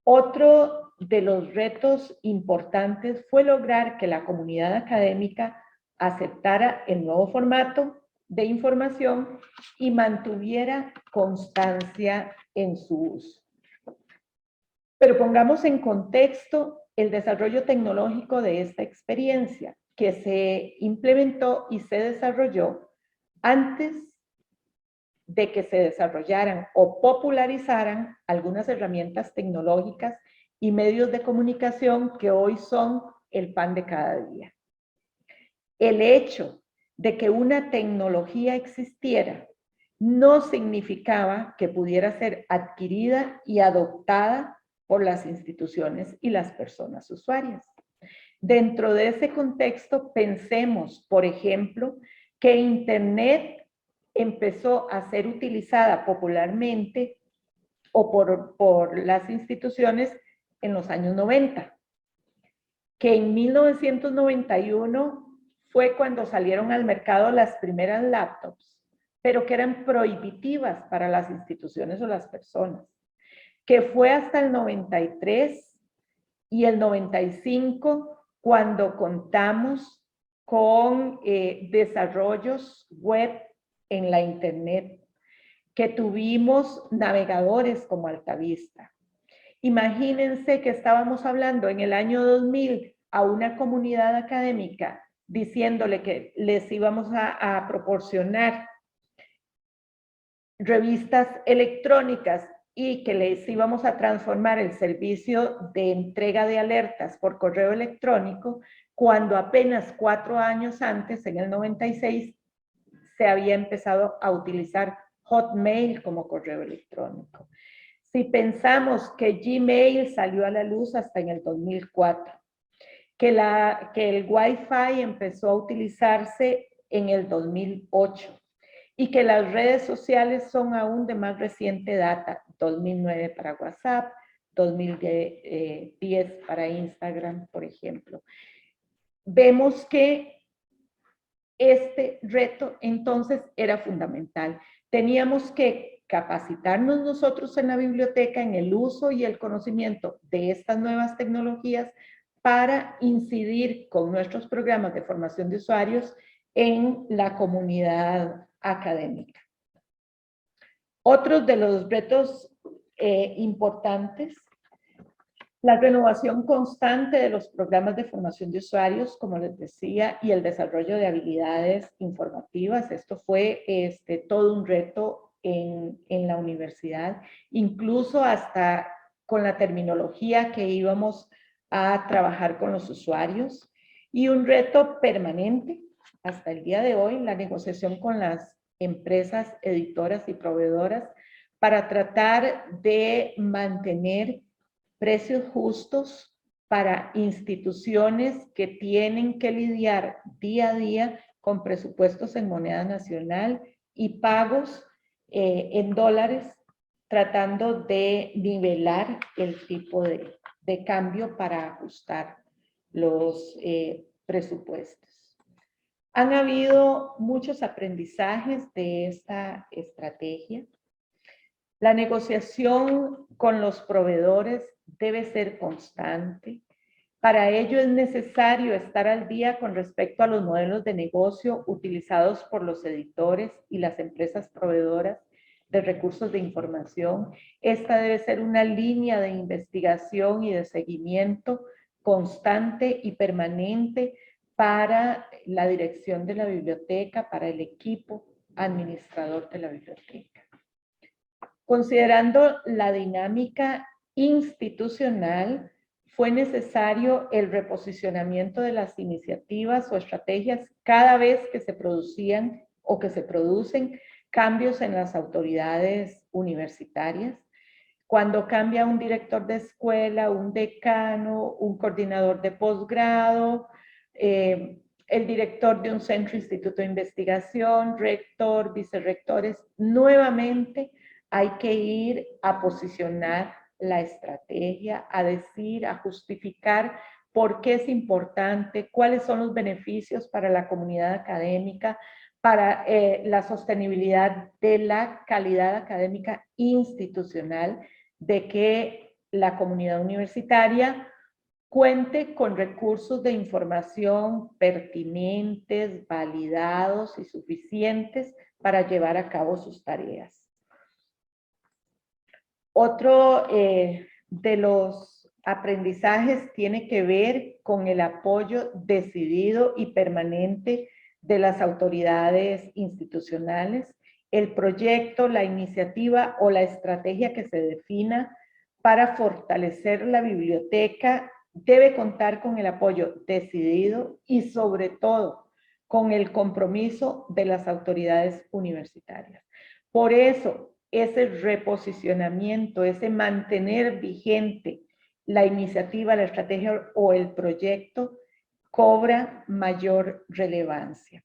Otro de los retos importantes fue lograr que la comunidad académica aceptara el nuevo formato de información y mantuviera constancia en su uso. Pero pongamos en contexto el desarrollo tecnológico de esta experiencia que se implementó y se desarrolló antes de que se desarrollaran o popularizaran algunas herramientas tecnológicas y medios de comunicación que hoy son el pan de cada día. El hecho de que una tecnología existiera no significaba que pudiera ser adquirida y adoptada por las instituciones y las personas usuarias. Dentro de ese contexto, pensemos, por ejemplo, que Internet empezó a ser utilizada popularmente o por las instituciones en los años 90, que en 1991 fue cuando salieron al mercado las primeras laptops, pero que eran prohibitivas para las instituciones o las personas, que fue hasta el 93 y el 95 cuando contamos con desarrollos web en la Internet, que tuvimos navegadores como Altavista. Imagínense que estábamos hablando en el año 2000 a una comunidad académica diciéndole que les íbamos a proporcionar revistas electrónicas y que les íbamos a transformar el servicio de entrega de alertas por correo electrónico, cuando apenas 4 años antes, en el 96, se había empezado a utilizar Hotmail como correo electrónico. Si pensamos que Gmail salió a la luz hasta en el 2004, que el Wi-Fi empezó a utilizarse en el 2008 y que las redes sociales son aún de más reciente data, 2009 para WhatsApp, 2010 para Instagram, por ejemplo. Vemos que este reto entonces era fundamental. Teníamos que capacitarnos nosotros en la biblioteca en el uso y el conocimiento de estas nuevas tecnologías para incidir con nuestros programas de formación de usuarios en la comunidad académica. Otros de los retos importantes: la renovación constante de los programas de formación de usuarios, como les decía, y el desarrollo de habilidades informativas. Esto fue todo un reto en la universidad, incluso hasta con la terminología que íbamos a trabajar con los usuarios. Y un reto permanente hasta el día de hoy, la negociación con las empresas editoras y proveedoras para tratar de mantener precios justos para instituciones que tienen que lidiar día a día con presupuestos en moneda nacional y pagos en dólares, tratando de nivelar el tipo de cambio para ajustar los presupuestos. Han habido muchos aprendizajes de esta estrategia. La negociación con los proveedores debe ser constante. Para ello es necesario estar al día con respecto a los modelos de negocio utilizados por los editores y las empresas proveedoras de recursos de información. Esta debe ser una línea de investigación y de seguimiento constante y permanente para la dirección de la biblioteca, para el equipo administrador de la biblioteca. Considerando la dinámica institucional, fue necesario el reposicionamiento de las iniciativas o estrategias cada vez que se producían o que se producen cambios en las autoridades universitarias. Cuando cambia un director de escuela, un decano, un coordinador de posgrado, el director de un centro instituto de investigación, rector, vicerrectores, nuevamente hay que ir a posicionar la estrategia, a decir, a justificar por qué es importante, cuáles son los beneficios para la comunidad académica, para la sostenibilidad de la calidad académica institucional, de que la comunidad universitaria cuente con recursos de información pertinentes, validados y suficientes para llevar a cabo sus tareas. Otro de los aprendizajes tiene que ver con el apoyo decidido y permanente de las autoridades institucionales. El proyecto, la iniciativa o la estrategia que se defina para fortalecer la biblioteca debe contar con el apoyo decidido y sobre todo con el compromiso de las autoridades universitarias. Por eso, ese reposicionamiento, ese mantener vigente la iniciativa, la estrategia o el proyecto cobra mayor relevancia.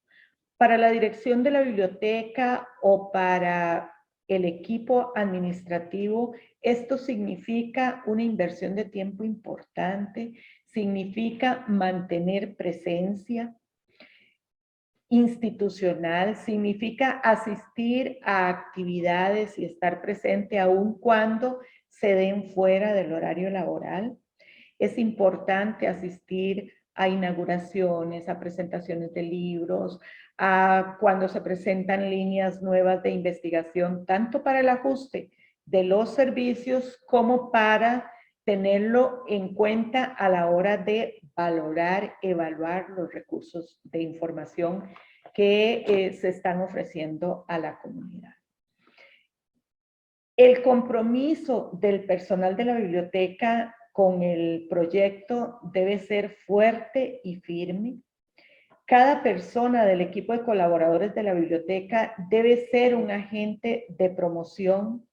Para la dirección de la biblioteca o para el equipo administrativo, esto significa una inversión de tiempo importante, significa mantener presencia institucional, significa asistir a actividades y estar presente aun cuando se den fuera del horario laboral. Es importante asistir a inauguraciones, a presentaciones de libros, a cuando se presentan líneas nuevas de investigación, tanto para el ajuste de los servicios como para tenerlo en cuenta a la hora de valorar, evaluar los recursos de información que se están ofreciendo a la comunidad. El compromiso del personal de la biblioteca con el proyecto debe ser fuerte y firme. Cada persona del equipo de colaboradores de la biblioteca debe ser un agente de promoción,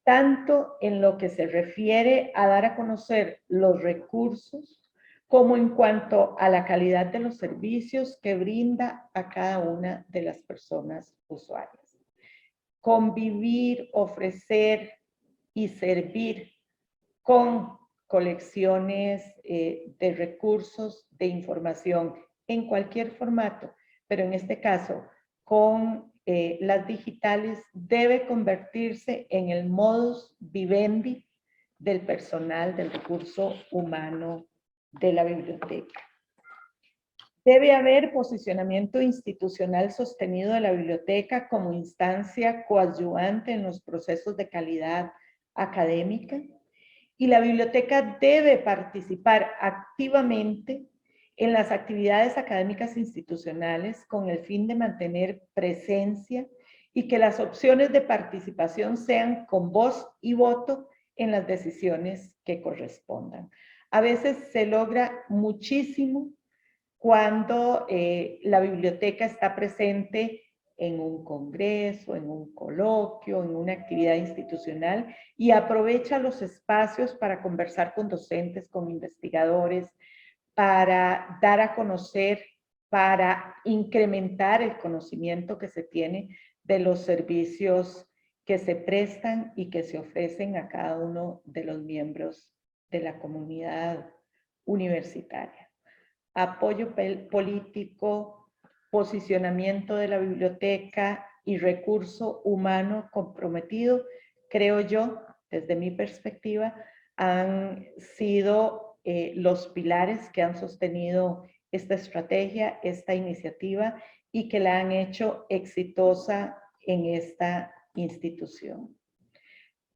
tanto en lo que se refiere a dar a conocer los recursos, como en cuanto a la calidad de los servicios que brinda a cada una de las personas usuarias. Convivir, ofrecer y servir con colecciones de recursos de información en cualquier formato, pero en este caso con las digitales, debe convertirse en el modus vivendi del personal, del recurso humano de la biblioteca. Debe haber posicionamiento institucional sostenido de la biblioteca como instancia coadyuvante en los procesos de calidad académica, y la biblioteca debe participar activamente en las actividades académicas institucionales con el fin de mantener presencia y que las opciones de participación sean con voz y voto en las decisiones que correspondan. A veces se logra muchísimo cuando la biblioteca está presente en un congreso, en un coloquio, en una actividad institucional y aprovecha los espacios para conversar con docentes, con investigadores, para dar a conocer, para incrementar el conocimiento que se tiene de los servicios que se prestan y que se ofrecen a cada uno de los miembros de la comunidad universitaria. Apoyo político, posicionamiento de la biblioteca y recurso humano comprometido, creo yo, desde mi perspectiva, han sido los pilares que han sostenido esta estrategia, esta iniciativa y que la han hecho exitosa en esta institución.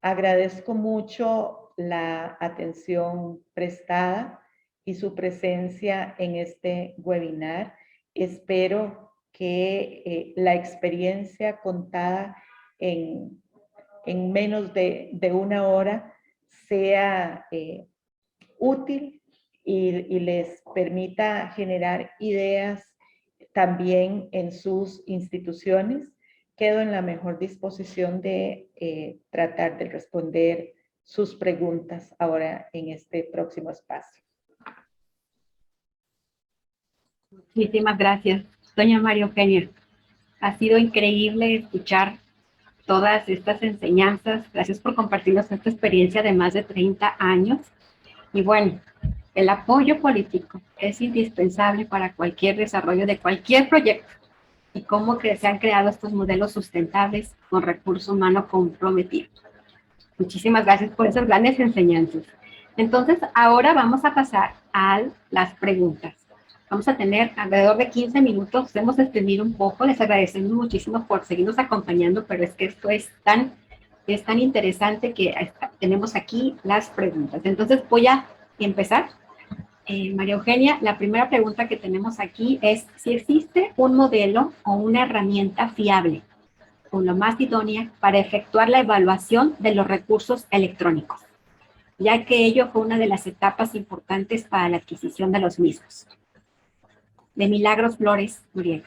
Agradezco mucho la atención prestada y su presencia en este webinar. Espero que la experiencia contada en menos de una hora sea útil y les permita generar ideas también en sus instituciones. Quedo en la mejor disposición de tratar de responder sus preguntas ahora en este próximo espacio. Muchísimas gracias, doña María Eugenia. Ha sido increíble escuchar todas estas enseñanzas. Gracias por compartirnos esta experiencia de más de 30 años. Y bueno, el apoyo político es indispensable para cualquier desarrollo de cualquier proyecto y cómo se han creado estos modelos sustentables con recurso humano comprometido. Muchísimas gracias por esas grandes enseñanzas. Entonces, ahora vamos a pasar a las preguntas. Vamos a tener alrededor de 15 minutos. Hemos extendido un poco. Les agradecemos muchísimo por seguirnos acompañando, pero es que esto es tan interesante que tenemos aquí las preguntas. Entonces, voy a empezar. María Eugenia, la primera pregunta que tenemos aquí es si existe un modelo o una herramienta fiable o lo más idónea para efectuar la evaluación de los recursos electrónicos, ya que ello fue una de las etapas importantes para la adquisición de los mismos. De Milagros Flores Muriel.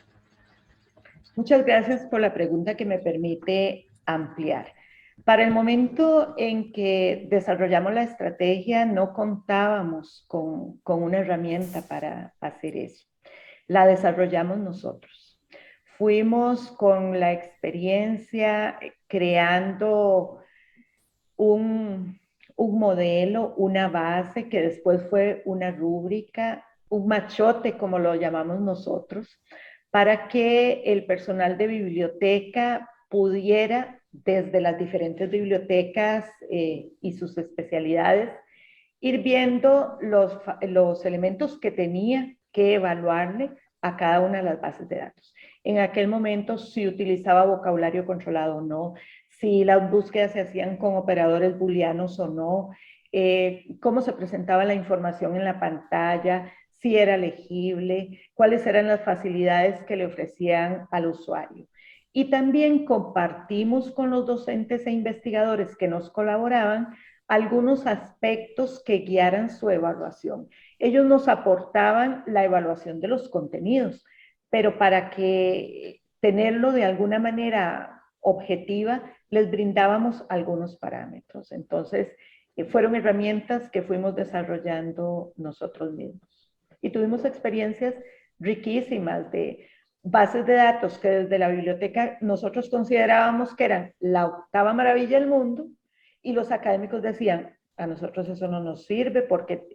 Muchas gracias por la pregunta que me permite ampliar. Para el momento en que desarrollamos la estrategia, no contábamos con una herramienta para hacer eso. La desarrollamos nosotros. Fuimos con la experiencia creando un modelo, una base que después fue una rúbrica, un machote como lo llamamos nosotros, para que el personal de biblioteca pudiera, desde las diferentes bibliotecas y sus especialidades, ir viendo los elementos que tenía que evaluarle a cada una de las bases de datos. En aquel momento, si utilizaba vocabulario controlado o no, si las búsquedas se hacían con operadores booleanos o no, cómo se presentaba la información en la pantalla, si era legible, cuáles eran las facilidades que le ofrecían al usuario. Y también compartimos con los docentes e investigadores que nos colaboraban algunos aspectos que guiaran su evaluación. Ellos nos aportaban la evaluación de los contenidos, pero para que tenerlo de alguna manera objetiva, les brindábamos algunos parámetros. Entonces, fueron herramientas que fuimos desarrollando nosotros mismos. Y tuvimos experiencias riquísimas de bases de datos que desde la biblioteca nosotros considerábamos que eran la octava maravilla del mundo, y los académicos decían, a nosotros eso no nos sirve porque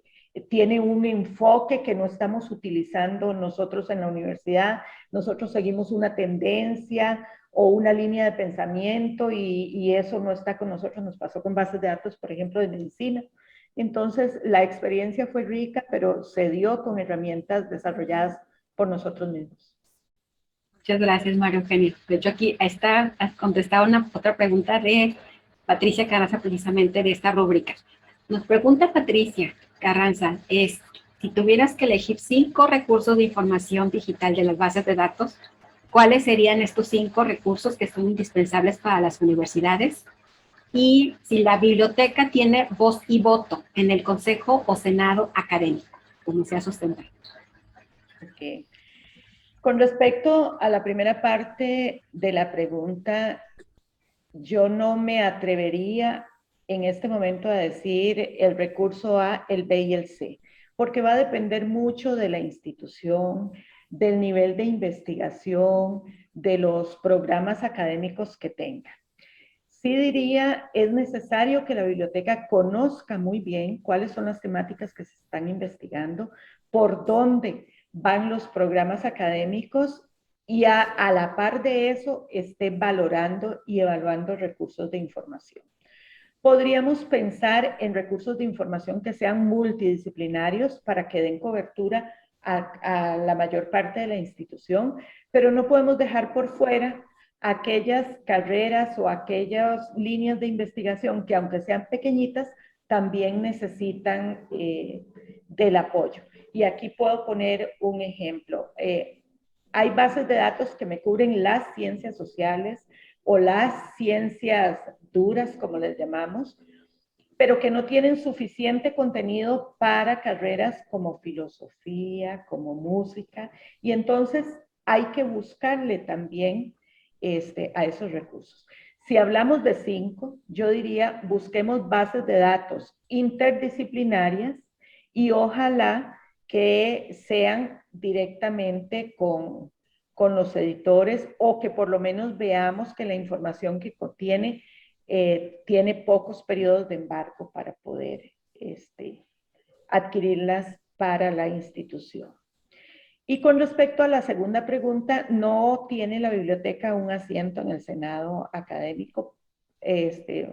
tiene un enfoque que no estamos utilizando nosotros en la universidad, nosotros seguimos una tendencia o una línea de pensamiento y eso no está con nosotros. Nos pasó con bases de datos, por ejemplo, de medicina. Entonces, la experiencia fue rica, pero se dio con herramientas desarrolladas por nosotros mismos. Muchas gracias, María Eugenia. De hecho, aquí está contestada otra pregunta de Patricia Carranza, precisamente de esta rúbrica. Nos pregunta Patricia Carranza, si tuvieras que elegir 5 recursos de información digital de las bases de datos, ¿cuáles serían estos 5 recursos que son indispensables para las universidades? Y si la biblioteca tiene voz y voto en el consejo o senado académico, como sea sustentable. Okay. Con respecto a la primera parte de la pregunta, yo no me atrevería en este momento a decir el recurso A, el B y el C, porque va a depender mucho de la institución, del nivel de investigación, de los programas académicos que tenga. Sí diría, es necesario que la biblioteca conozca muy bien cuáles son las temáticas que se están investigando, por dónde van los programas académicos y a la par de eso esté valorando y evaluando recursos de información. Podríamos pensar en recursos de información que sean multidisciplinarios para que den cobertura a la mayor parte de la institución, pero no podemos dejar por fuera aquellas carreras o aquellas líneas de investigación que, aunque sean pequeñitas, también necesitan del apoyo. Y aquí puedo poner un ejemplo. Hay bases de datos que me cubren las ciencias sociales o las ciencias duras, como les llamamos, pero que no tienen suficiente contenido para carreras como filosofía, como música, y entonces hay que buscarle también a esos recursos. Si hablamos de 5, yo diría busquemos bases de datos interdisciplinarias y ojalá que sean directamente con los editores o que por lo menos veamos que la información que contiene tiene pocos periodos de embargo para poder adquirirlas para la institución. Y con respecto a la segunda pregunta, no tiene la biblioteca un asiento en el Senado académico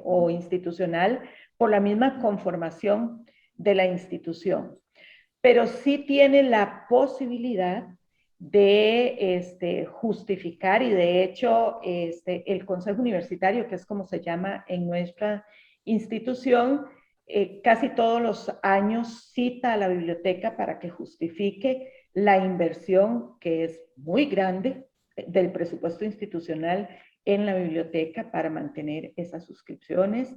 o institucional por la misma conformación de la institución, pero sí tiene la posibilidad de justificar, y de hecho el Consejo Universitario, que es como se llama en nuestra institución, casi todos los años cita a la biblioteca para que justifique la inversión, que es muy grande, del presupuesto institucional en la biblioteca para mantener esas suscripciones.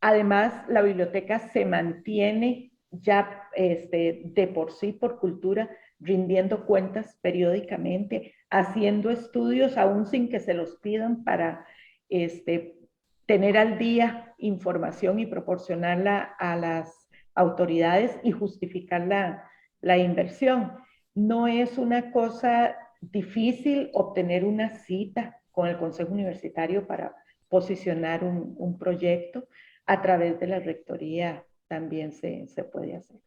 Además, la biblioteca se mantiene ya de por sí, por cultura, rindiendo cuentas periódicamente, haciendo estudios aún sin que se los pidan para tener al día información y proporcionarla a las autoridades y justificar la inversión. No es una cosa difícil obtener una cita con el Consejo Universitario para posicionar un proyecto. A través de la rectoría también se puede hacer.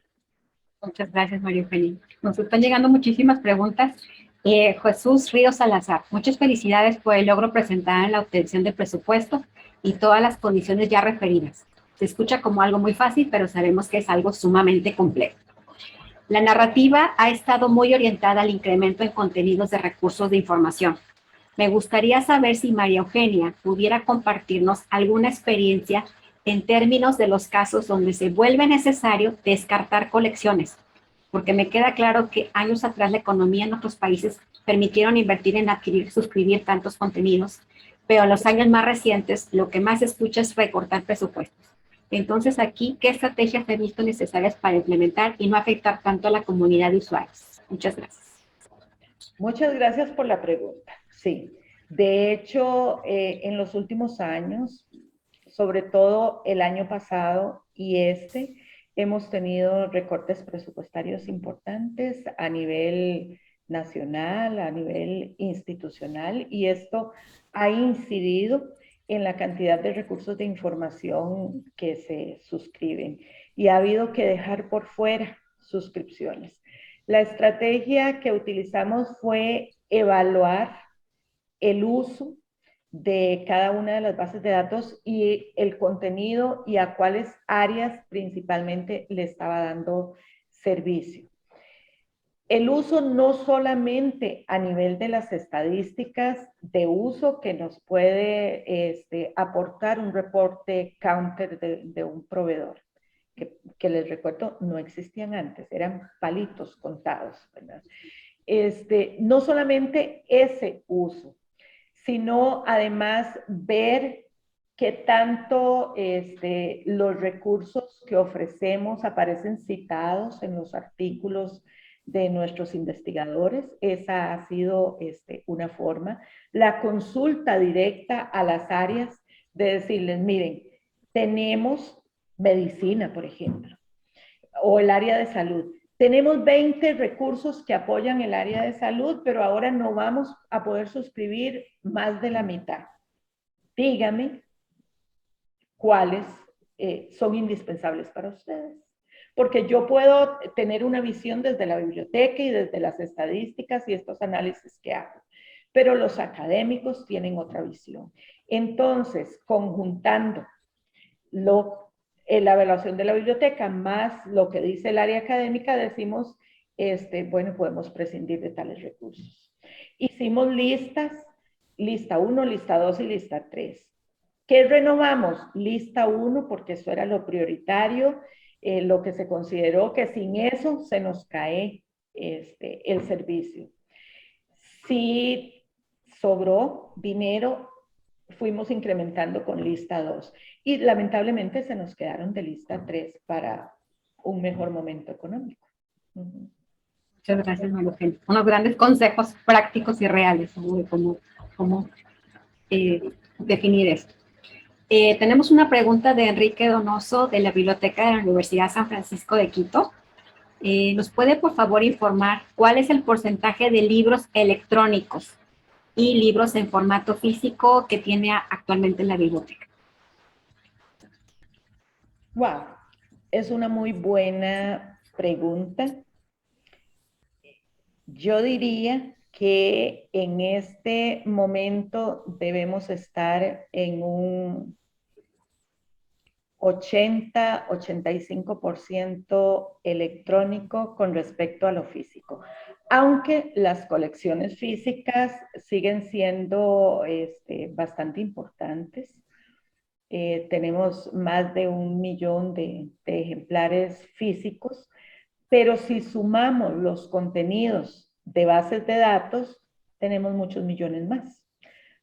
Muchas gracias, María Eugenia. Nos están llegando muchísimas preguntas. Jesús Ríos Salazar, muchas felicidades por el logro presentado en la obtención de presupuesto y todas las condiciones ya referidas. Se escucha como algo muy fácil, pero sabemos que es algo sumamente complejo. La narrativa ha estado muy orientada al incremento en contenidos de recursos de información. Me gustaría saber si María Eugenia pudiera compartirnos alguna experiencia en términos de los casos donde se vuelve necesario descartar colecciones, porque me queda claro que años atrás la economía en otros países permitieron invertir en adquirir, suscribir tantos contenidos, pero en los años más recientes lo que más se escucha es recortar presupuestos. Entonces aquí, ¿qué estrategias he visto necesarias para implementar y no afectar tanto a la comunidad de usuarios? Muchas gracias. Muchas gracias por la pregunta. Sí, de hecho, en los últimos años, sobre todo el año pasado y hemos tenido recortes presupuestarios importantes a nivel nacional, a nivel institucional, y esto ha incidido en la cantidad de recursos de información que se suscriben y ha habido que dejar por fuera suscripciones. La estrategia que utilizamos fue evaluar el uso de cada una de las bases de datos y el contenido y a cuáles áreas principalmente le estaba dando servicio. El uso no solamente a nivel de las estadísticas de uso que nos puede aportar un reporte counter de un proveedor, que les recuerdo no existían antes, eran palitos contados, ¿verdad? No solamente ese uso, sino además ver qué tanto los recursos que ofrecemos aparecen citados en los artículos de nuestros investigadores. Esa ha sido una forma. La consulta directa a las áreas de decirles, miren, tenemos medicina, por ejemplo, o el área de salud. Tenemos 20 recursos que apoyan el área de salud, pero ahora no vamos a poder suscribir más de la mitad. Dígame cuáles son indispensables para ustedes. Porque yo puedo tener una visión desde la biblioteca y desde las estadísticas y estos análisis que hago, pero los académicos tienen otra visión. Entonces, conjuntando la evaluación de la biblioteca más lo que dice el área académica, decimos, bueno, podemos prescindir de tales recursos. Hicimos listas, lista 1, lista 2 y lista 3. ¿Qué renovamos? Lista 1, porque eso era lo prioritario, lo que se consideró que sin eso se nos cae el servicio. Si sobró dinero, fuimos incrementando con lista 2 y lamentablemente se nos quedaron de lista 3 para un mejor momento económico. Muchas gracias, María Eugenia. Unos grandes consejos prácticos y reales sobre cómo definir esto. Tenemos una pregunta de Enrique Donoso de la Biblioteca de la Universidad San Francisco de Quito. ¿Nos puede, por favor, informar cuál es el porcentaje de libros electrónicos y libros en formato físico que tiene actualmente la biblioteca? Wow, es una muy buena pregunta. Yo diría que en este momento debemos estar en un 80-85% electrónico con respecto a lo físico. Aunque las colecciones físicas siguen siendo bastante importantes. Tenemos más de 1 millón de ejemplares físicos, pero si sumamos los contenidos de bases de datos, tenemos muchos millones más.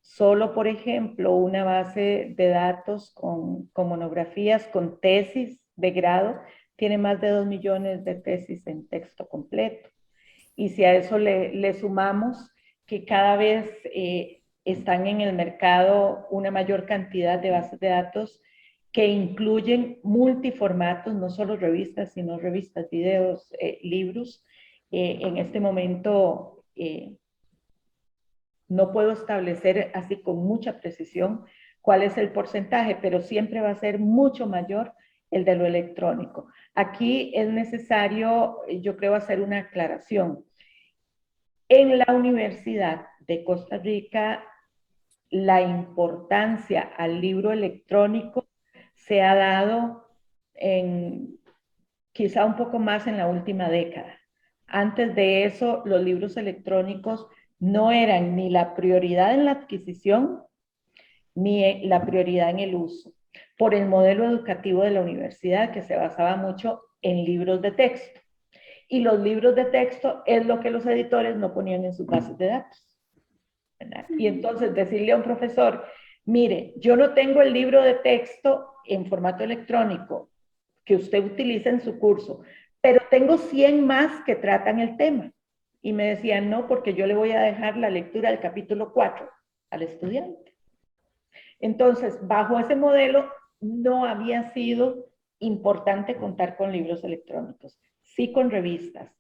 Solo, por ejemplo, una base de datos con monografías, con tesis de grado, tiene más de 2 millones de tesis en texto completo. Y si a eso le sumamos que cada vez están en el mercado una mayor cantidad de bases de datos que incluyen multiformatos, no solo revistas, sino revistas, videos, libros. En este momento no puedo establecer así con mucha precisión cuál es el porcentaje, pero siempre va a ser mucho mayor el de lo electrónico. Aquí es necesario, yo creo, hacer una aclaración. En la Universidad de Costa Rica, la importancia al libro electrónico se ha dado quizá un poco más en la última década. Antes de eso, los libros electrónicos no eran ni la prioridad en la adquisición, ni la prioridad en el uso, por el modelo educativo de la universidad, que se basaba mucho en libros de texto. Y los libros de texto es lo que los editores no ponían en sus bases de datos, ¿verdad? Y entonces decirle a un profesor, mire, yo no tengo el libro de texto en formato electrónico que usted utiliza en su curso, pero tengo 100 más que tratan el tema. Y me decían, no, porque yo le voy a dejar la lectura del capítulo 4 al estudiante. Entonces, bajo ese modelo, no había sido importante contar con libros electrónicos, sí con revistas,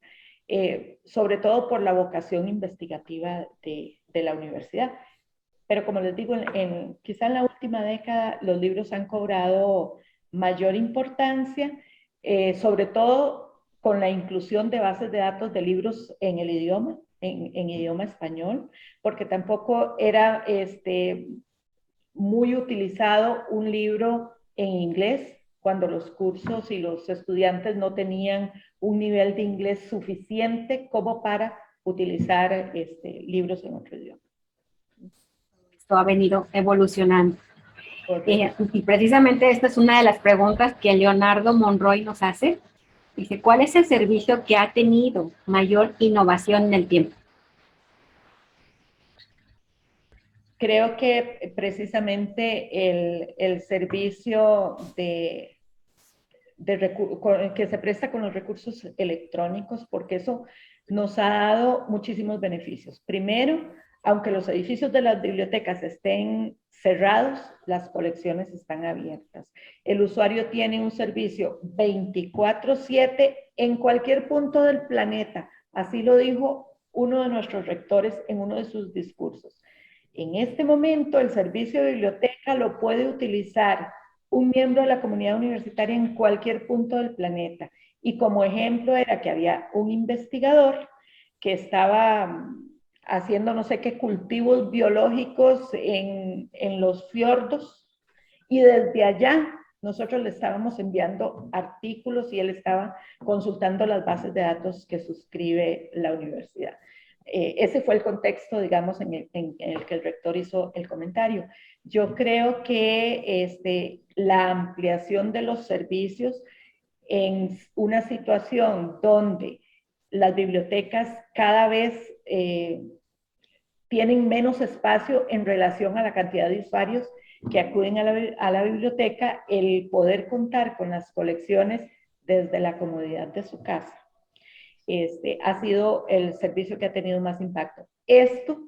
sobre todo por la vocación investigativa de la universidad. Pero como les digo, quizá en la última década los libros han cobrado mayor importancia, sobre todo con la inclusión de bases de datos de libros en el idioma, en idioma español, porque tampoco era muy utilizado un libro en inglés cuando los cursos y los estudiantes no tenían un nivel de inglés suficiente como para utilizar libros en otro idioma. Esto ha venido evolucionando. Y precisamente esta es una de las preguntas que Leonardo Monroy nos hace. Dice, ¿cuál es el servicio que ha tenido mayor innovación en el tiempo? Creo que precisamente el servicio que se presta con los recursos electrónicos, porque eso nos ha dado muchísimos beneficios. Primero, aunque los edificios de las bibliotecas estén cerrados, las colecciones están abiertas. El usuario tiene un servicio 24/7 en cualquier punto del planeta. Así lo dijo uno de nuestros rectores en uno de sus discursos. En este momento, el servicio de biblioteca lo puede utilizar un miembro de la comunidad universitaria en cualquier punto del planeta. Y como ejemplo era que había un investigador que estaba haciendo no sé qué cultivos biológicos en los fiordos, y desde allá nosotros le estábamos enviando artículos y él estaba consultando las bases de datos que suscribe la universidad. Ese fue el contexto, digamos, en el que el rector hizo el comentario. Yo creo que la ampliación de los servicios en una situación donde las bibliotecas cada vez tienen menos espacio en relación a la cantidad de usuarios que acuden a la biblioteca, el poder contar con las colecciones desde la comodidad de su casa. Ha sido el servicio que ha tenido más impacto. Esto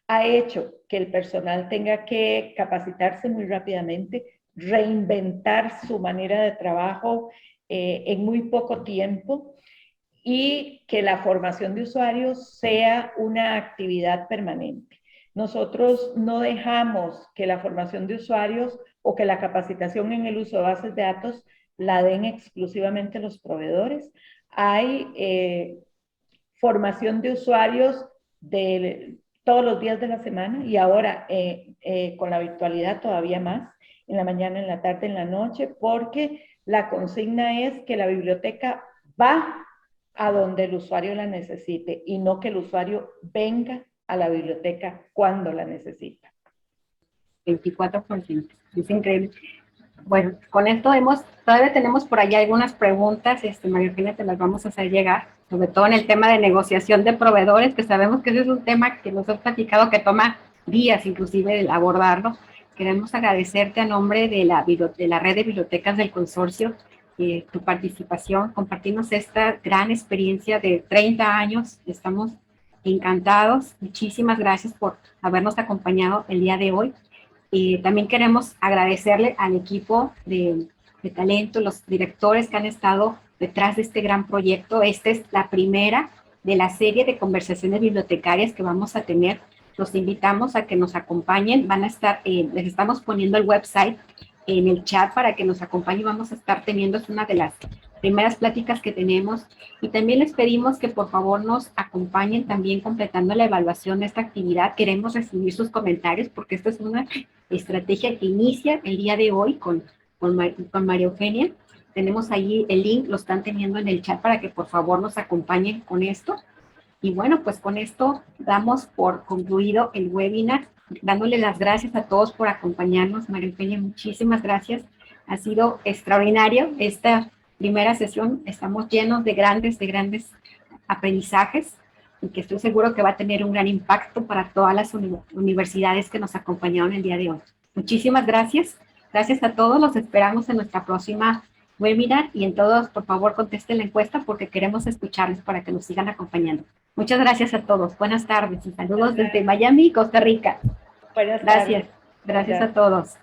ha hecho que el personal tenga que capacitarse muy rápidamente, reinventar su manera de trabajo en muy poco tiempo, y que la formación de usuarios sea una actividad permanente. Nosotros no dejamos que la formación de usuarios o que la capacitación en el uso de bases de datos la den exclusivamente los proveedores. Hay formación de usuarios todos los días de la semana, y ahora con la virtualidad todavía más, en la mañana, en la tarde, en la noche, porque la consigna es que la biblioteca va a donde el usuario la necesite y no que el usuario venga a la biblioteca cuando la necesita. 24%. Es increíble. Bueno, con esto todavía tenemos por allá algunas preguntas, María Eugenia, te las vamos a hacer llegar, sobre todo en el tema de negociación de proveedores, que sabemos que ese es un tema que nos has platicado que toma días inclusive el abordarlo. Queremos agradecerte a nombre de la red de bibliotecas del consorcio tu participación, compartirnos esta gran experiencia de 30 años. Estamos encantados. Muchísimas gracias por habernos acompañado el día de hoy. También queremos agradecerle al equipo de talento, los directores que han estado detrás de este gran proyecto. Esta es la primera de la serie de conversaciones bibliotecarias que vamos a tener. Los invitamos a que nos acompañen. Van a estar, les estamos poniendo el website en el chat para que nos acompañen. Vamos a estar teniendo, es una de las primeras pláticas que tenemos, y también les pedimos que por favor nos acompañen también completando la evaluación de esta actividad. Queremos recibir sus comentarios porque esta es una estrategia que inicia el día de hoy con con María Eugenia. Tenemos ahí el link, lo están teniendo en el chat para que por favor nos acompañen con esto. Y bueno, pues con esto damos por concluido el webinar, dándole las gracias a todos por acompañarnos. María Eugenia, muchísimas gracias. Ha sido extraordinario esta primera sesión. Estamos llenos de grandes aprendizajes y que estoy seguro que va a tener un gran impacto para todas las universidades que nos acompañaron el día de hoy. Muchísimas gracias. Gracias a todos. Los esperamos en nuestra próxima webinar y en todos, por favor, contesten la encuesta porque queremos escucharles para que nos sigan acompañando. Muchas gracias a todos. Buenas tardes y saludos desde Miami, Costa Rica. Buenas Gracias. tardes. Gracias a todos.